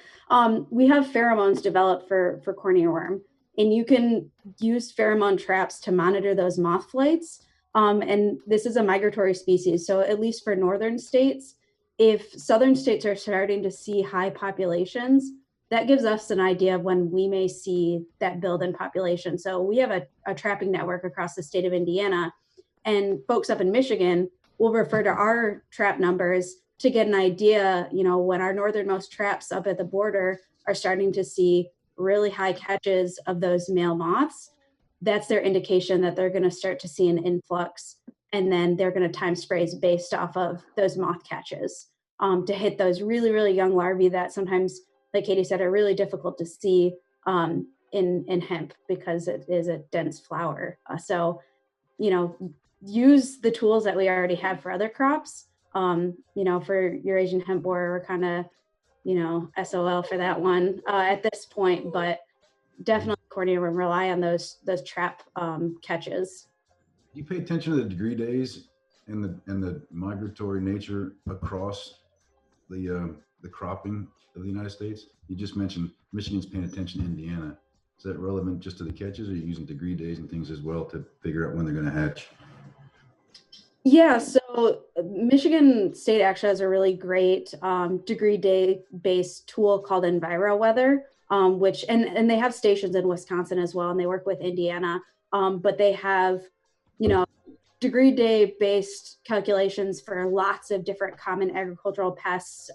we have pheromones developed for corn earworm, and you can use pheromone traps to monitor those moth flights. And this is a migratory species. So at least for northern states, if southern states are starting to see high populations, that gives us an idea of when we may see that build in population. So we have a trapping network across the state of Indiana, and folks up in Michigan will refer to our trap numbers to get an idea, when our northernmost traps up at the border are starting to see really high catches of those male moths. That's their indication that they're going to start to see an influx, and then they're going to time sprays based off of those moth catches to hit those really, really young larvae that sometimes, like Katie said, are really difficult to see in hemp because it is a dense flower. So, use the tools that we already have for other crops. For Eurasian hemp borer, we're kind of, SOL for that one at this point, but definitely corn earworm rely on those trap catches. Do you pay attention to the degree days and the migratory nature across the cropping of the United States? You just mentioned Michigan's paying attention to Indiana. Is that relevant just to the catches, or are you using degree days and things as well to figure out when they're going to hatch? Yeah, so Michigan State actually has a really great degree day based tool called EnviroWeather, which and they have stations in Wisconsin as well, and they work with Indiana, but they have degree day based calculations for lots of different common agricultural pests,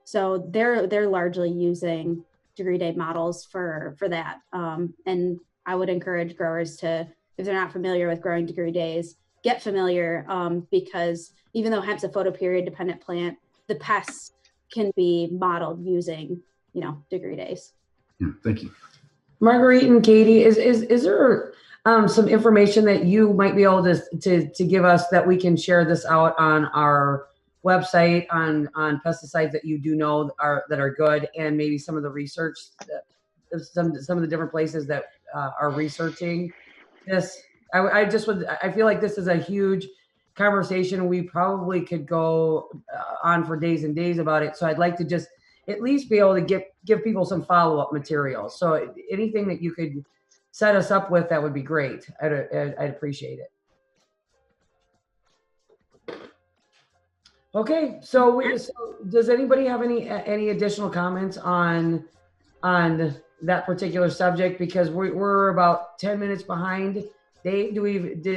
So they're largely using degree day models for that. And I would encourage growers to, if they're not familiar with growing degree days, get familiar, because even though hemp's a photoperiod dependent plant, the pests can be modeled using, degree days. Yeah, thank you. Marguerite and Katie, is there some information that you might be able to give us that we can share this out on our website on pesticides that you do know that are good, and maybe some of the research that some of the different places that are researching this? I feel like this is a huge conversation. We probably could go on for days and days about it. So I'd like to just at least be able to give people some follow-up material. So anything that you could set us up with, that would be great. I'd appreciate it. Okay, so does anybody have any additional comments on that particular subject? Because we're about 10 minutes behind. Dave,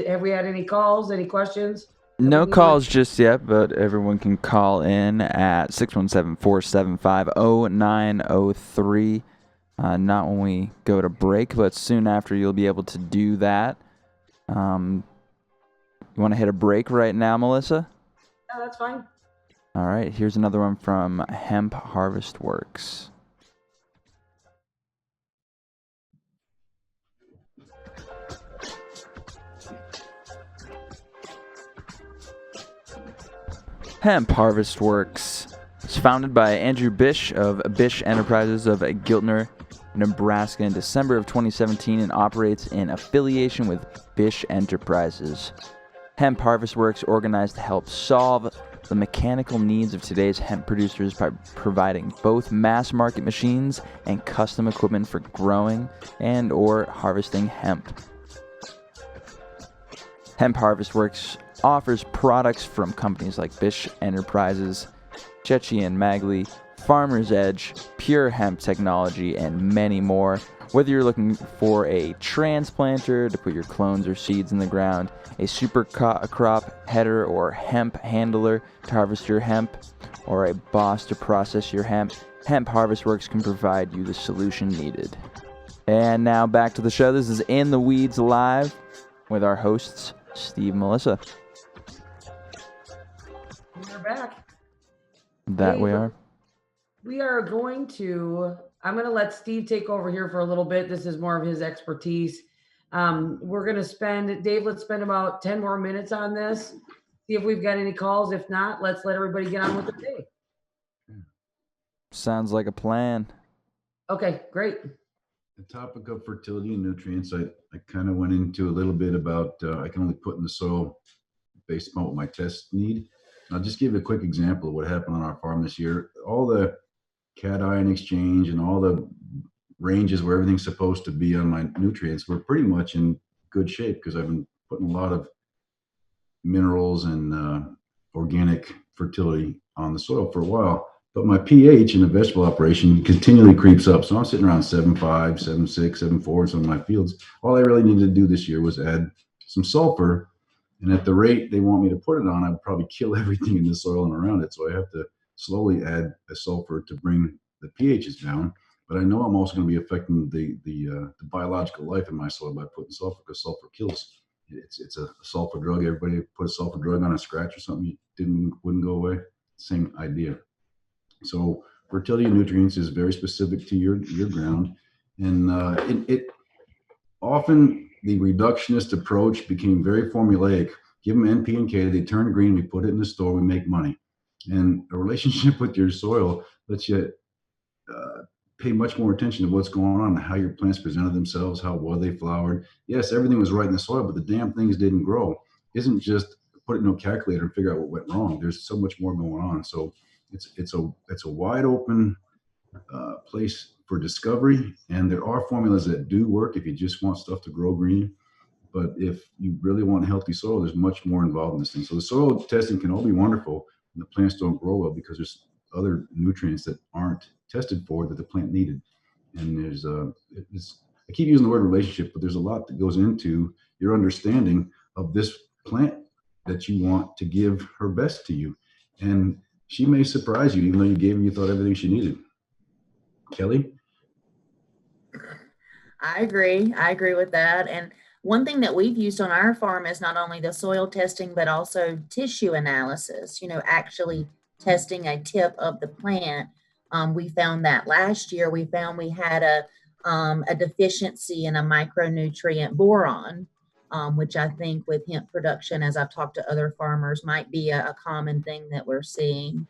have we had any calls, any questions? No calls just yet, but everyone can call in at 617-475-0903. Not when we go to break, but soon after you'll be able to do that. You want to hit a break right now, Melissa? Yeah, that's fine. All right, here's another one from Hemp Harvest Works. Hemp Harvest Works is founded by Andrew Bish of Bish Enterprises of Giltner, Nebraska in December of 2017 and operates in affiliation with Bish Enterprises. Hemp Harvest Works organized to help solve the mechanical needs of today's hemp producers by providing both mass market machines and custom equipment for growing and or harvesting hemp. Hemp Harvest Works offers products from companies like Bish Enterprises, Chechi and Magley, Farmer's Edge, Pure Hemp Technology, and many more. Whether you're looking for a transplanter to put your clones or seeds in the ground, a super crop header or hemp handler to harvest your hemp, or a boss to process your hemp, Hemp Harvest Works can provide you the solution needed. And now back to the show. This is In the Weeds Live with our hosts, Steve and Melissa. We're back. We are. We are going to, I'm going to let Steve take over here for a little bit. This is more of his expertise. We're going to spend, Dave, let's spend about 10 more minutes on this. See if we've got any calls. If not, let's let everybody get on with the day. Sounds like a plan. Okay, great. The topic of fertility and nutrients, I kind of went into a little bit about I can only put in the soil based upon what my tests need. I'll just give a quick example of what happened on our farm this year. All the cation exchange and all the ranges where everything's supposed to be on my nutrients were pretty much in good shape because I've been putting a lot of minerals and organic fertility on the soil for a while. But my pH in the vegetable operation continually creeps up. So I'm sitting around 7.5, 7.6, 7.4 in some of my fields. All I really needed to do this year was add some sulfur. And at the rate they want me to put it on, I'd probably kill everything in the soil and around it. So I have to slowly add a sulfur to bring the pHs down. But I know I'm also going to be affecting the biological life in my soil by putting sulfur, because sulfur kills. It's a sulfur drug. Everybody put a sulfur drug on a scratch or something, wouldn't go away. Same idea. So fertility of nutrients is very specific to your ground, and it often the reductionist approach became very formulaic. Give them NP and K, they turn green, we put it in the store, we make money. And a relationship with your soil lets you pay much more attention to what's going on, how your plants presented themselves, how well they flowered. Yes, everything was right in the soil, but the damn things didn't grow. Isn't just put it in a calculator and figure out what went wrong. There's so much more going on. So it's a wide open place for discovery, and there are formulas that do work if you just want stuff to grow green. But if you really want healthy soil, there's much more involved in this thing. So the soil testing can all be wonderful, and the plants don't grow well because there's other nutrients that aren't tested for that the plant needed. And there's I keep using the word relationship, but there's a lot that goes into your understanding of this plant that you want to give her best to you. And she may surprise you, even though you thought everything she needed. Kelly? I agree with that. And one thing that we've used on our farm is not only the soil testing, but also tissue analysis, actually testing a tip of the plant. We found that last year we had a deficiency in a micronutrient boron, which I think with hemp production, as I've talked to other farmers, might be a common thing that we're seeing.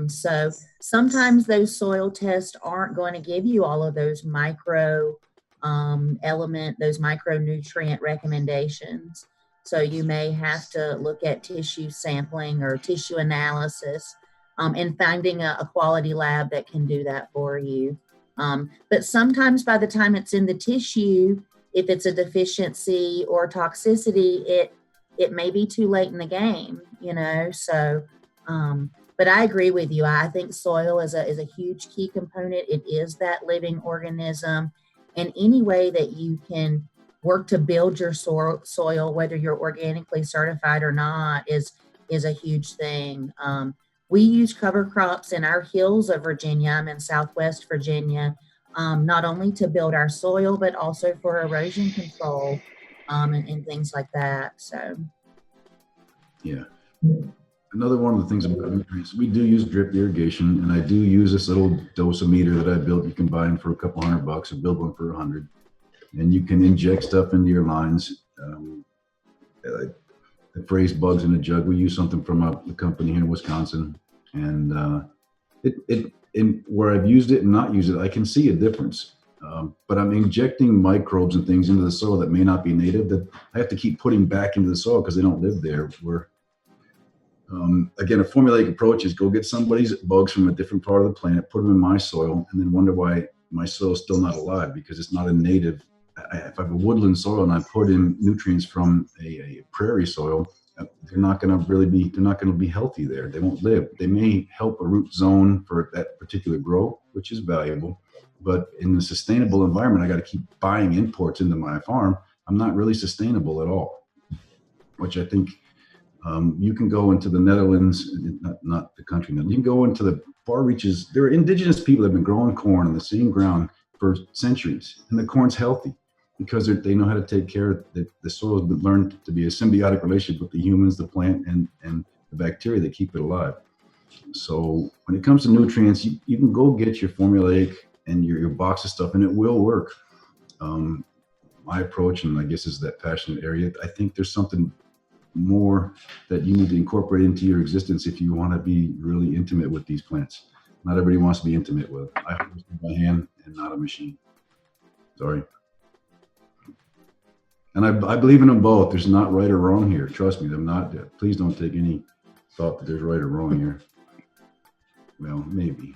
So sometimes those soil tests aren't going to give you all of those those micronutrient recommendations. So you may have to look at tissue sampling or tissue analysis, and finding a quality lab that can do that for you. But sometimes by the time it's in the tissue, if it's a deficiency or toxicity, it may be too late in the game, so, but I agree with you. I think soil is a huge key component. It is that living organism, and any way that you can work to build your soil, whether you're organically certified or not, is a huge thing. We use cover crops in our hills of Virginia. I'm in Southwest Virginia, not only to build our soil, but also for erosion control, and things like that. So, yeah. Another one of the things about nutrients, we do use drip irrigation, and I do use this little dosimeter that I built. You can buy them for a couple $100 or build one for $100, and you can inject stuff into your lines. The phrase bugs in a jug, we use something from a company here in Wisconsin, and where I've used it and not used it, I can see a difference. But I'm injecting microbes and things into the soil that may not be native, that I have to keep putting back into the soil because they don't live there. Again, a formulaic approach is go get somebody's bugs from a different part of the planet, put them in my soil, and then wonder why my soil is still not alive, because it's not a native. If I have a woodland soil and I put in nutrients from a prairie soil, they're not going to be healthy there. They won't live. They may help a root zone for that particular grow, which is valuable. But in the sustainable environment, I got to keep buying imports into my farm. I'm not really sustainable at all, which I think you can go into the Netherlands, not the country. You can go into the far reaches. There are indigenous people that have been growing corn on the same ground for centuries, and the corn's healthy because they know how to take care of the soil. Has been learned to be a symbiotic relationship with the humans, the plant, and the bacteria that keep it alive. So when it comes to nutrients, you can go get your formulaic and your box of stuff, and it will work. My approach, and I guess is that passionate area, I think there's something more that you need to incorporate into your existence if you want to be really intimate with these plants. Not everybody wants to be intimate with. I harvest with my hand and not a machine. Sorry. And I believe in them both. There's not right or wrong here. Trust me, I'm not. Please don't take any thought that there's right or wrong here. Well, maybe.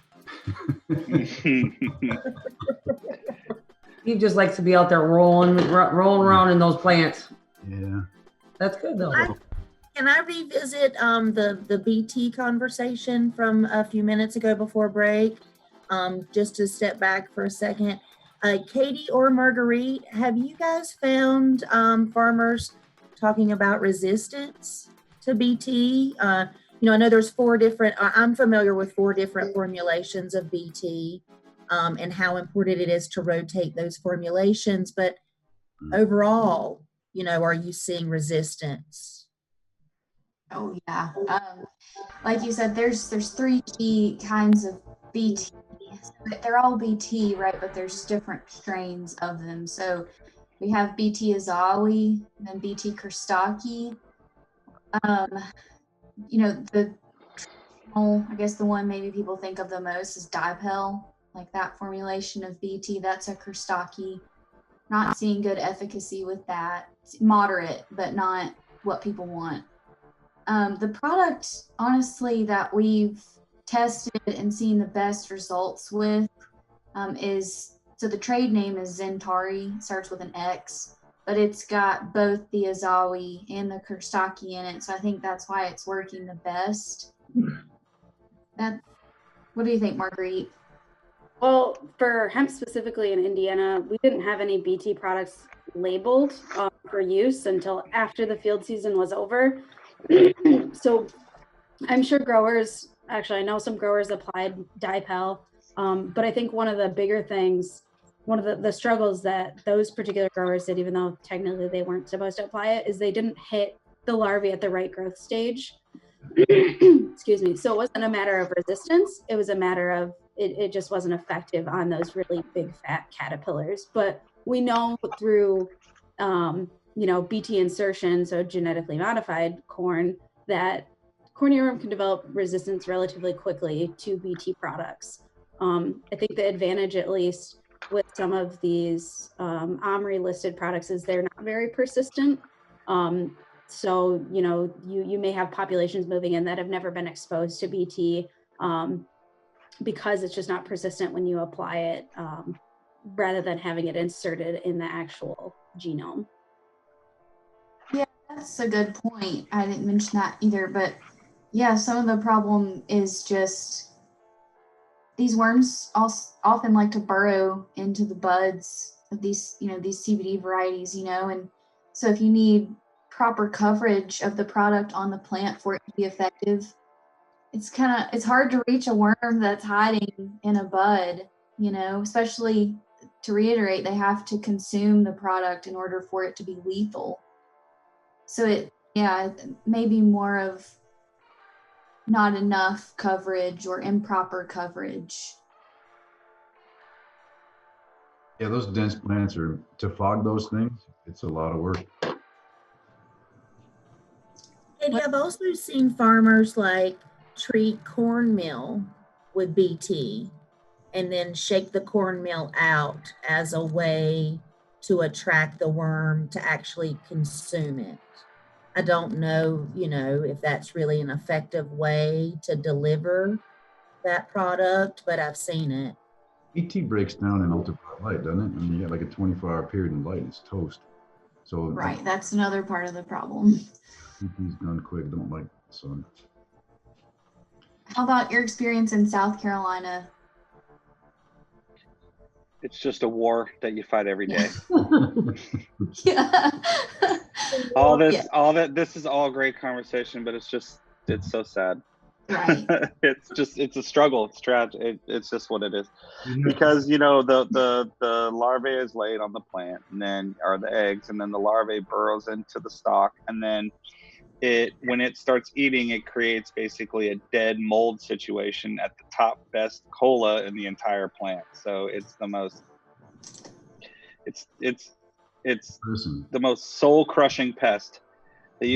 He just likes to be out there rolling around in those plants. Yeah. That's good though. Can I revisit the BT conversation from a few minutes ago before break? Just to step back for a second. Katie or Marguerite, have you guys found farmers talking about resistance to BT? I know there's 4 different, I'm familiar with 4 different formulations of BT, and how important it is to rotate those formulations. But overall, are you seeing resistance? Oh yeah. Like you said, there's 3 key kinds of BT. They're all BT, right? But there's different strains of them. So we have BT Azawi, then BT Kostaki. I guess the one maybe people think of the most is Dipel, like that formulation of BT. That's a Kostaki. Not seeing good efficacy with that. It's moderate, but not what people want. The product, honestly, that we've tested and seen the best results with so the trade name is Zentari. It starts with an X, but it's got both the Azawi and the Kostaki in it. So I think that's why it's working the best. What do you think, Marguerite? Well, for hemp specifically in Indiana, we didn't have any BT products labeled for use until after the field season was over. So I'm sure growers Actually, I know some growers applied dipel, but I think one of the bigger things, one of the struggles that those particular growers did, even though technically they weren't supposed to apply it, is they didn't hit the larvae at the right growth stage. Excuse me. So it wasn't a matter of resistance. It was a matter of it just wasn't effective on those really big fat caterpillars. But we know through, BT insertion, so genetically modified corn, that corn earworm can develop resistance relatively quickly to BT products. I think the advantage, at least with some of these OMRI listed products, is they're not very persistent. So, you may have populations moving in that have never been exposed to BT because it's just not persistent when you apply it, rather than having it inserted in the actual genome. Yeah, that's a good point. I didn't mention that either, but yeah, some of the problem is just these worms often like to burrow into the buds of these CBD varieties, and so if you need proper coverage of the product on the plant for it to be effective, it's hard to reach a worm that's hiding in a bud, especially, to reiterate, they have to consume the product in order for it to be lethal. So it may be more of not enough coverage or improper coverage. Yeah, those dense plants to fog those things, it's a lot of work. And I've also seen farmers treat cornmeal with BT and then shake the cornmeal out as a way to attract the worm to actually consume it. I don't know, if that's really an effective way to deliver that product, but I've seen it. BT breaks down in ultraviolet light, doesn't it? I mean, you got like a 24-hour period in light, it's toast. So right, that's another part of the problem. BT's done quick, don't like the sun. How about your experience in South Carolina? It's just a war that you fight every day. Yeah. This is all great conversation, but it's so sad. Right. it's a struggle. It's tragic. It's just what it is. Because, the larvae is laid on the plant and then are the eggs, and then the larvae burrows into the stalk, and then when it starts eating, it creates basically a dead mold situation at the top best cola in the entire plant. So it's the most the most soul crushing pest that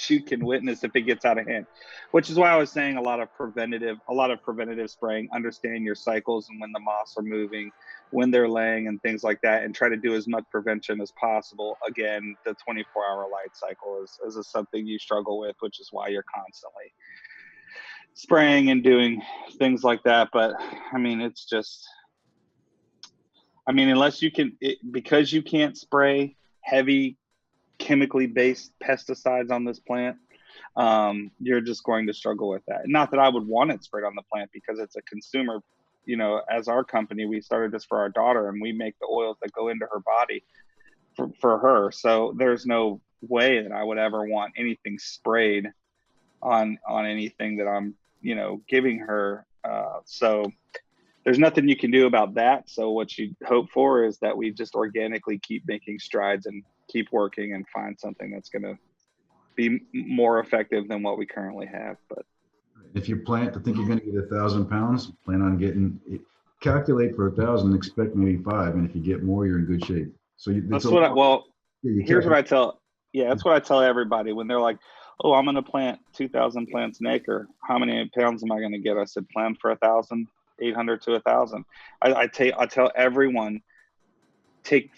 you can witness if it gets out of hand, which is why I was saying a lot of preventative spraying, understanding your cycles and when the moths are moving, when they're laying and things like that, and try to do as much prevention as possible. Again, the 24-hour light cycle is something you struggle with, which is why you're constantly spraying and doing things like that. But I mean, unless you can, because you can't spray heavy chemically based pesticides on this plant, you're just going to struggle with that. Not that I would want it sprayed on the plant, because it's a consumer. As our company, we started this for our daughter, and we make the oils that go into her body for her. So there's no way that I would ever want anything sprayed on anything that I'm, giving her. So there's nothing you can do about that. So what you hope for is that we just organically keep making strides and keep working and find something that's going to be more effective than what we currently have. But if you plant to think you're going to get 1,000 pounds, plan on getting it. Calculate for 1,000, expect maybe 5, and if you get more, you're in good shape. So that's what here's what I tell. Yeah, that's what I tell everybody when they're like, "Oh, I'm going to plant 2,000 plants an acre. How many pounds am I going to get?" I said, "Plan for 1,000, 800 to 1,000." I tell everyone, take,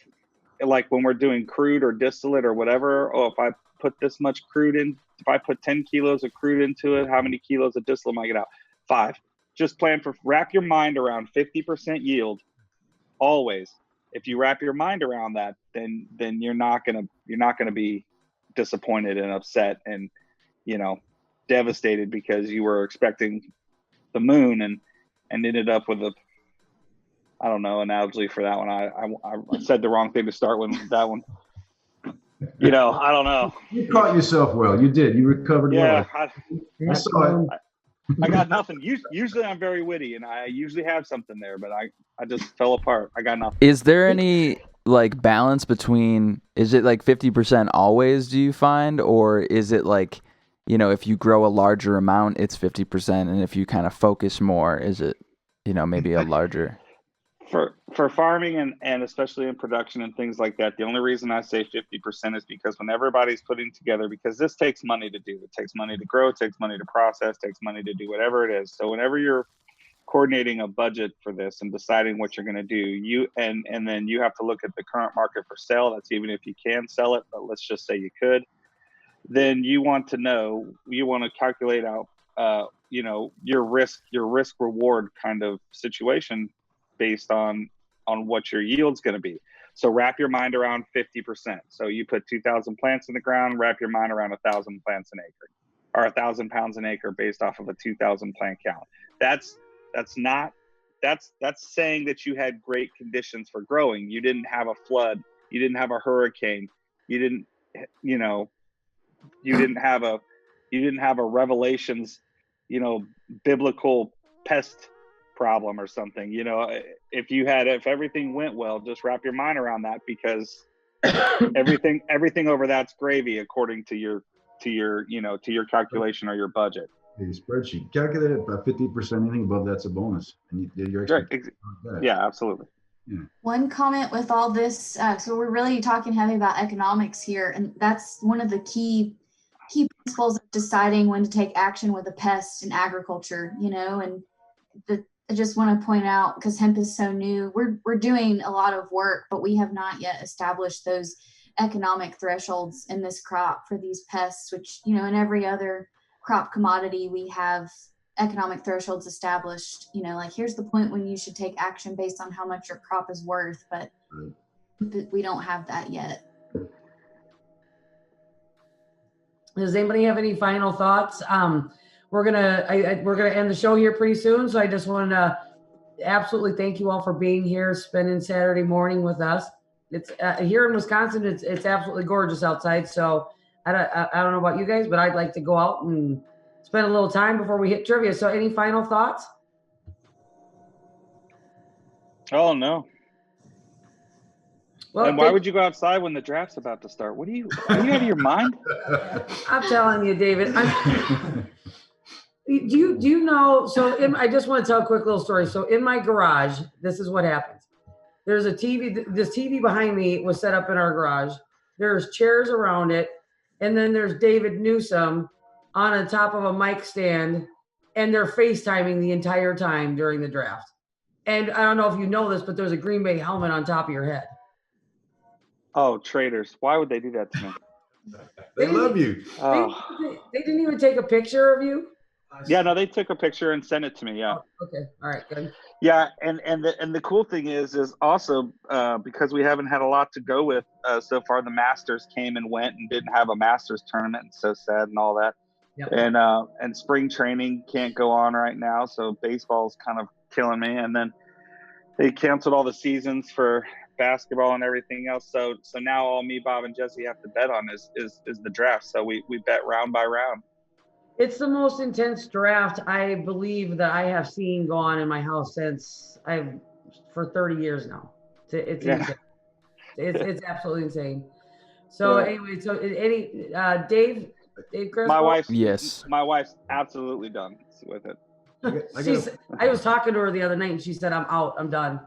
like when we're doing crude or distillate or whatever. Oh, if I put this much crude in, if I put 10 kilos of crude into it, how many kilos of distillate am I get out? 5. Just wrap your mind around 50% yield. Always. If you wrap your mind around that, then you're not gonna be disappointed and upset and devastated because you were expecting the moon and ended up with analogy for that one. I said the wrong thing to start with that one. I don't know. You caught yourself well. You did. You recovered well. Yeah. I saw it. I got nothing. Usually I'm very witty, and I usually have something there, but I just fell apart. I got nothing. Is there any like balance between, is it like 50% always, do you find, or is it like, you know, if you grow a larger amount, it's 50%, and if you kind of focus more, is it, you know, maybe a larger? For farming and especially in production and things like that, the only reason I say 50% is because when everybody's putting together, because this takes money to do, it takes money to grow, it takes money to process, takes money to do whatever it is. So whenever you're coordinating a budget for this and deciding what you're going to do, and then you have to look at the current market for sale. That's even if you can sell it, but let's just say you could. Then you want to calculate out, you know, your risk reward kind of situation based on what your yield's going to be. So wrap your mind around 50%. So you put 2,000 plants in the ground, wrap your mind around 1,000 plants an acre, or 1,000 pounds an acre based off of a 2,000 plant count. That's saying that you had great conditions for growing. You didn't have a flood, you didn't have a hurricane, you didn't have a Revelations, you know, biblical pest problem or something. You know, if everything went well, just wrap your mind around that, because everything over that's gravy according to your calculation or your budget. Your spreadsheet, calculate it by 50%. Anything above that's a bonus, and you're yeah, absolutely. Yeah. One comment with all this, so we're really talking heavy about economics here, and that's one of the key principles of deciding when to take action with a pest in agriculture, you know. And I just want to point out, because hemp is so new, we're doing a lot of work, but we have not yet established those economic thresholds in this crop for these pests, which, you know, in every other crop commodity we have economic thresholds established, you know, like here's the point when you should take action based on how much your crop is worth, but we don't have that yet. Does anybody have any final thoughts? We're gonna end the show here pretty soon, so I just want to absolutely thank you all for being here, spending Saturday morning with us. It's here in Wisconsin, it's absolutely gorgeous outside, so I don't know about you guys, but I'd like to go out and spend a little time before we hit trivia. So any final thoughts? Oh, no. Well, and why would you go outside when the draft's about to start? Are you out of your mind? I'm telling you, David. Do you know, so I just want to tell a quick little story. So in my garage, this is what happens. There's a TV, this TV behind me was set up in our garage. There's chairs around it. And then there's David Newsom on the top of a mic stand, and they're FaceTiming the entire time during the draft. And I don't know if you know this, but there's a Green Bay helmet on top of your head. Oh, traitors. Why would they do that to me? They love you. They didn't even take a picture of you? Yeah, no, they took a picture and sent it to me. Yeah. Oh, okay. All right. Good. Yeah, and the cool thing is also because we haven't had a lot to go with so far. The Masters came and went and didn't have a Masters tournament, and so sad and all that. Yep. And spring training can't go on right now, so baseball's kind of killing me. And then they canceled all the seasons for basketball and everything else. So now all me, Bob, and Jesse have to bet on is the draft. So we bet round by round. It's the most intense draft I believe that I have seen go on in my house for 30 years now. It's insane. It's absolutely insane. So anyway, Dave Crespo? My wife's absolutely done with it. I was talking to her the other night and she said, I'm out, I'm done.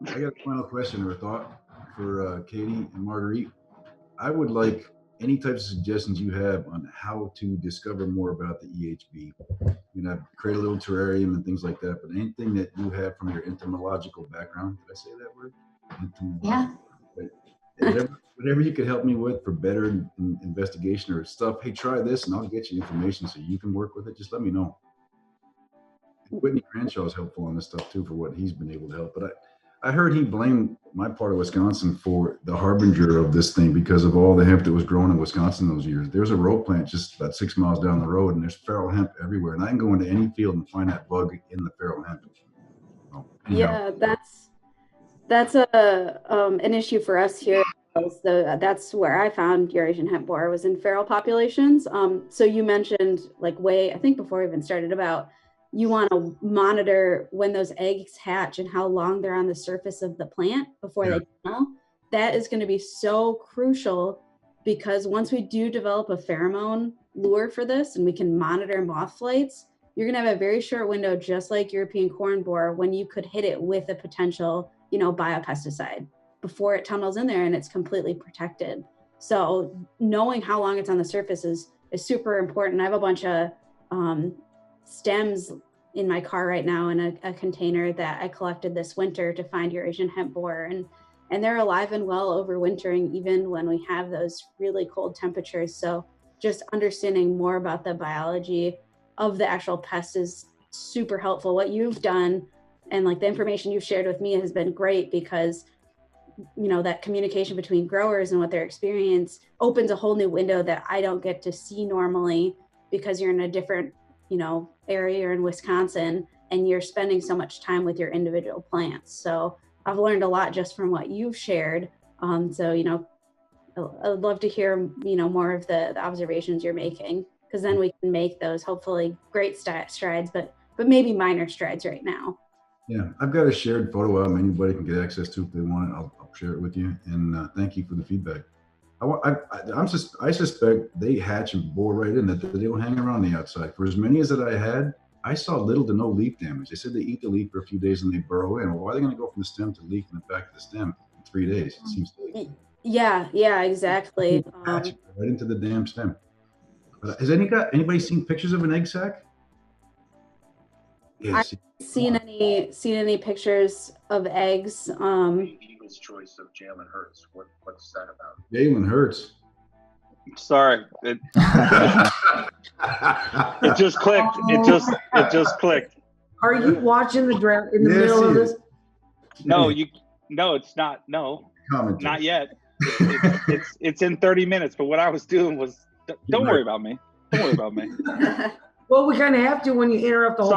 I got a final question or a thought for Katie and Marguerite. I would like any types of suggestions you have on how to discover more about the EHB. You know, create a little terrarium and things like that, but anything that you have from your entomological background, did I say that word? Yeah. Whatever you could help me with for better investigation or stuff. Hey, try this and I'll get you information so you can work with it. Just let me know. Whitney Cranshaw is helpful on this stuff too for what he's been able to help. But I heard he blamed my part of Wisconsin for the harbinger of this thing because of all the hemp that was grown in Wisconsin those years. There's a row plant just about 6 miles down the road, and there's feral hemp everywhere. And I can go into any field and find that bug in the feral hemp. Yeah, that's an issue for us here That's where I found Eurasian hemp borer was in feral populations. So you mentioned I think before we even started about you want to monitor when those eggs hatch and how long they're on the surface of the plant before they tunnel. That is going to be so crucial because once we do develop a pheromone lure for this and we can monitor moth flights, you're going to have a very short window, just like European corn borer, when you could hit it with a potential, biopesticide before it tunnels in there and it's completely protected. So knowing how long it's on the surface is super important. I have a bunch of stems in my car right now in a container that I collected this winter to find Eurasian hemp borer, and they're alive and well overwintering even when we have those really cold temperatures. So just understanding more about the biology of the actual pest is super helpful. What you've done and the information you've shared with me has been great because that communication between growers and what their experience opens a whole new window that I don't get to see normally because you're in a different, area in Wisconsin and you're spending so much time with your individual plants. So I've learned a lot just from what you've shared. So, I'd love to hear, more of the observations you're making, because then we can make those hopefully great strides, but maybe minor strides right now. Yeah, I've got a shared photo album anybody can get access to if they want it. I'll share it with you. And thank you for the feedback. I suspect they hatch and bore right in, that they don't hang around the outside. For as many as that I had, I saw little to no leaf damage. They said they eat the leaf for a few days and they burrow in. Well, why are they going to go from the stem to the leaf and the back to the stem in 3 days? It seems silly. Yeah, exactly. Hatch right into the damn stem. But has anybody seen pictures of an egg sac? Yeah, seen any pictures of eggs? Eagles' choice of Jalen Hurts. What's that about? Jalen Hurts. Sorry, it just clicked. It just clicked. Are you watching the draft in the middle of this? No, it's not. No, Commentary. not yet. It's in 30 minutes. But what I was doing was, don't worry about me. Don't worry about me. Well, we kind of have to when you interrupt the whole.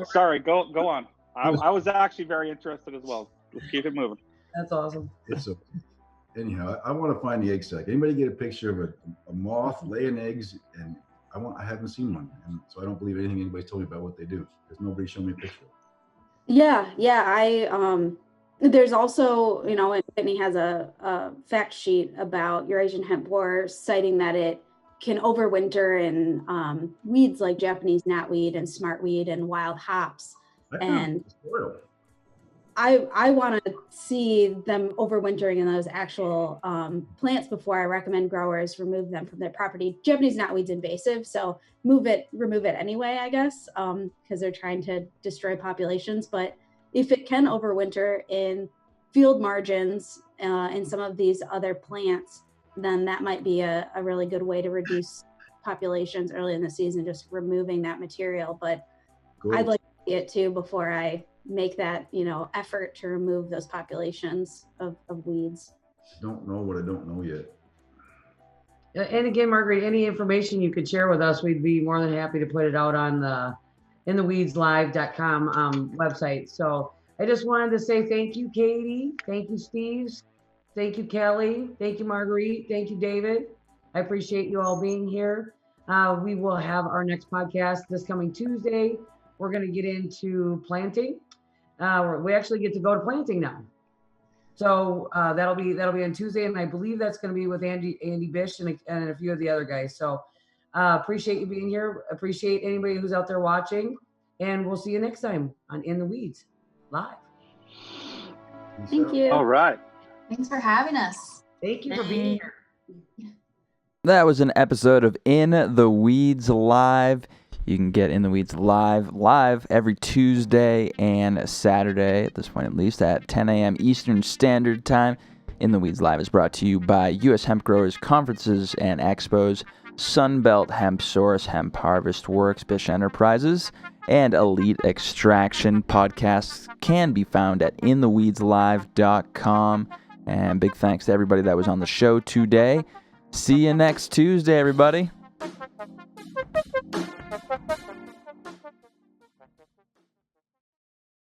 Sorry. Go on. I was actually very interested as well. Let's keep it moving. That's awesome. It's okay. Anyhow, I want to find the egg sac. Anybody get a picture of a moth laying eggs? And I haven't seen one, and so I don't believe anything anybody's told me about what they do because nobody showed me a picture. Yeah. There's also, and Whitney has a fact sheet about Eurasian hemp borer, citing that it can overwinter in weeds like Japanese knotweed and smartweed and wild hops. And I want to see them overwintering in those actual plants before I recommend growers remove them from their property. Japanese knotweed's invasive, so remove it anyway, I guess, because they're trying to destroy populations. But if it can overwinter in field margins and some of these other plants, then that might be a really good way to reduce populations early in the season, just removing that material. But cool. I'd like to see it too before I make that, effort to remove those populations of weeds. Don't know what I don't know yet. And again, Marguerite, any information you could share with us, we'd be more than happy to put it out on the intheweedslive.com website. So I just wanted to say thank you, Katie. Thank you, Steve. Thank you, Kelly. Thank you, Marguerite. Thank you, David. I appreciate you all being here. We will have our next podcast this coming Tuesday. We're going to get into planting. We actually get to go to planting now. So that'll be on Tuesday, and I believe that's going to be with Andy Bish and a few of the other guys. So appreciate you being here. Appreciate anybody who's out there watching, and we'll see you next time on In the Weeds Live. Thank you. All right. Thanks for having us. Thank you for being here. That was an episode of In the Weeds Live. You can get In the Weeds live every Tuesday and Saturday, at this point at least, at 10 a.m. Eastern Standard Time. In the Weeds Live is brought to you by U.S. Hemp Growers Conferences and Expos, Sunbelt Hemp Source, Hemp Harvest Works, Bish Enterprises, and Elite Extraction. Podcasts can be found at intheweedslive.com. And big thanks to everybody that was on the show today. See you next Tuesday, everybody.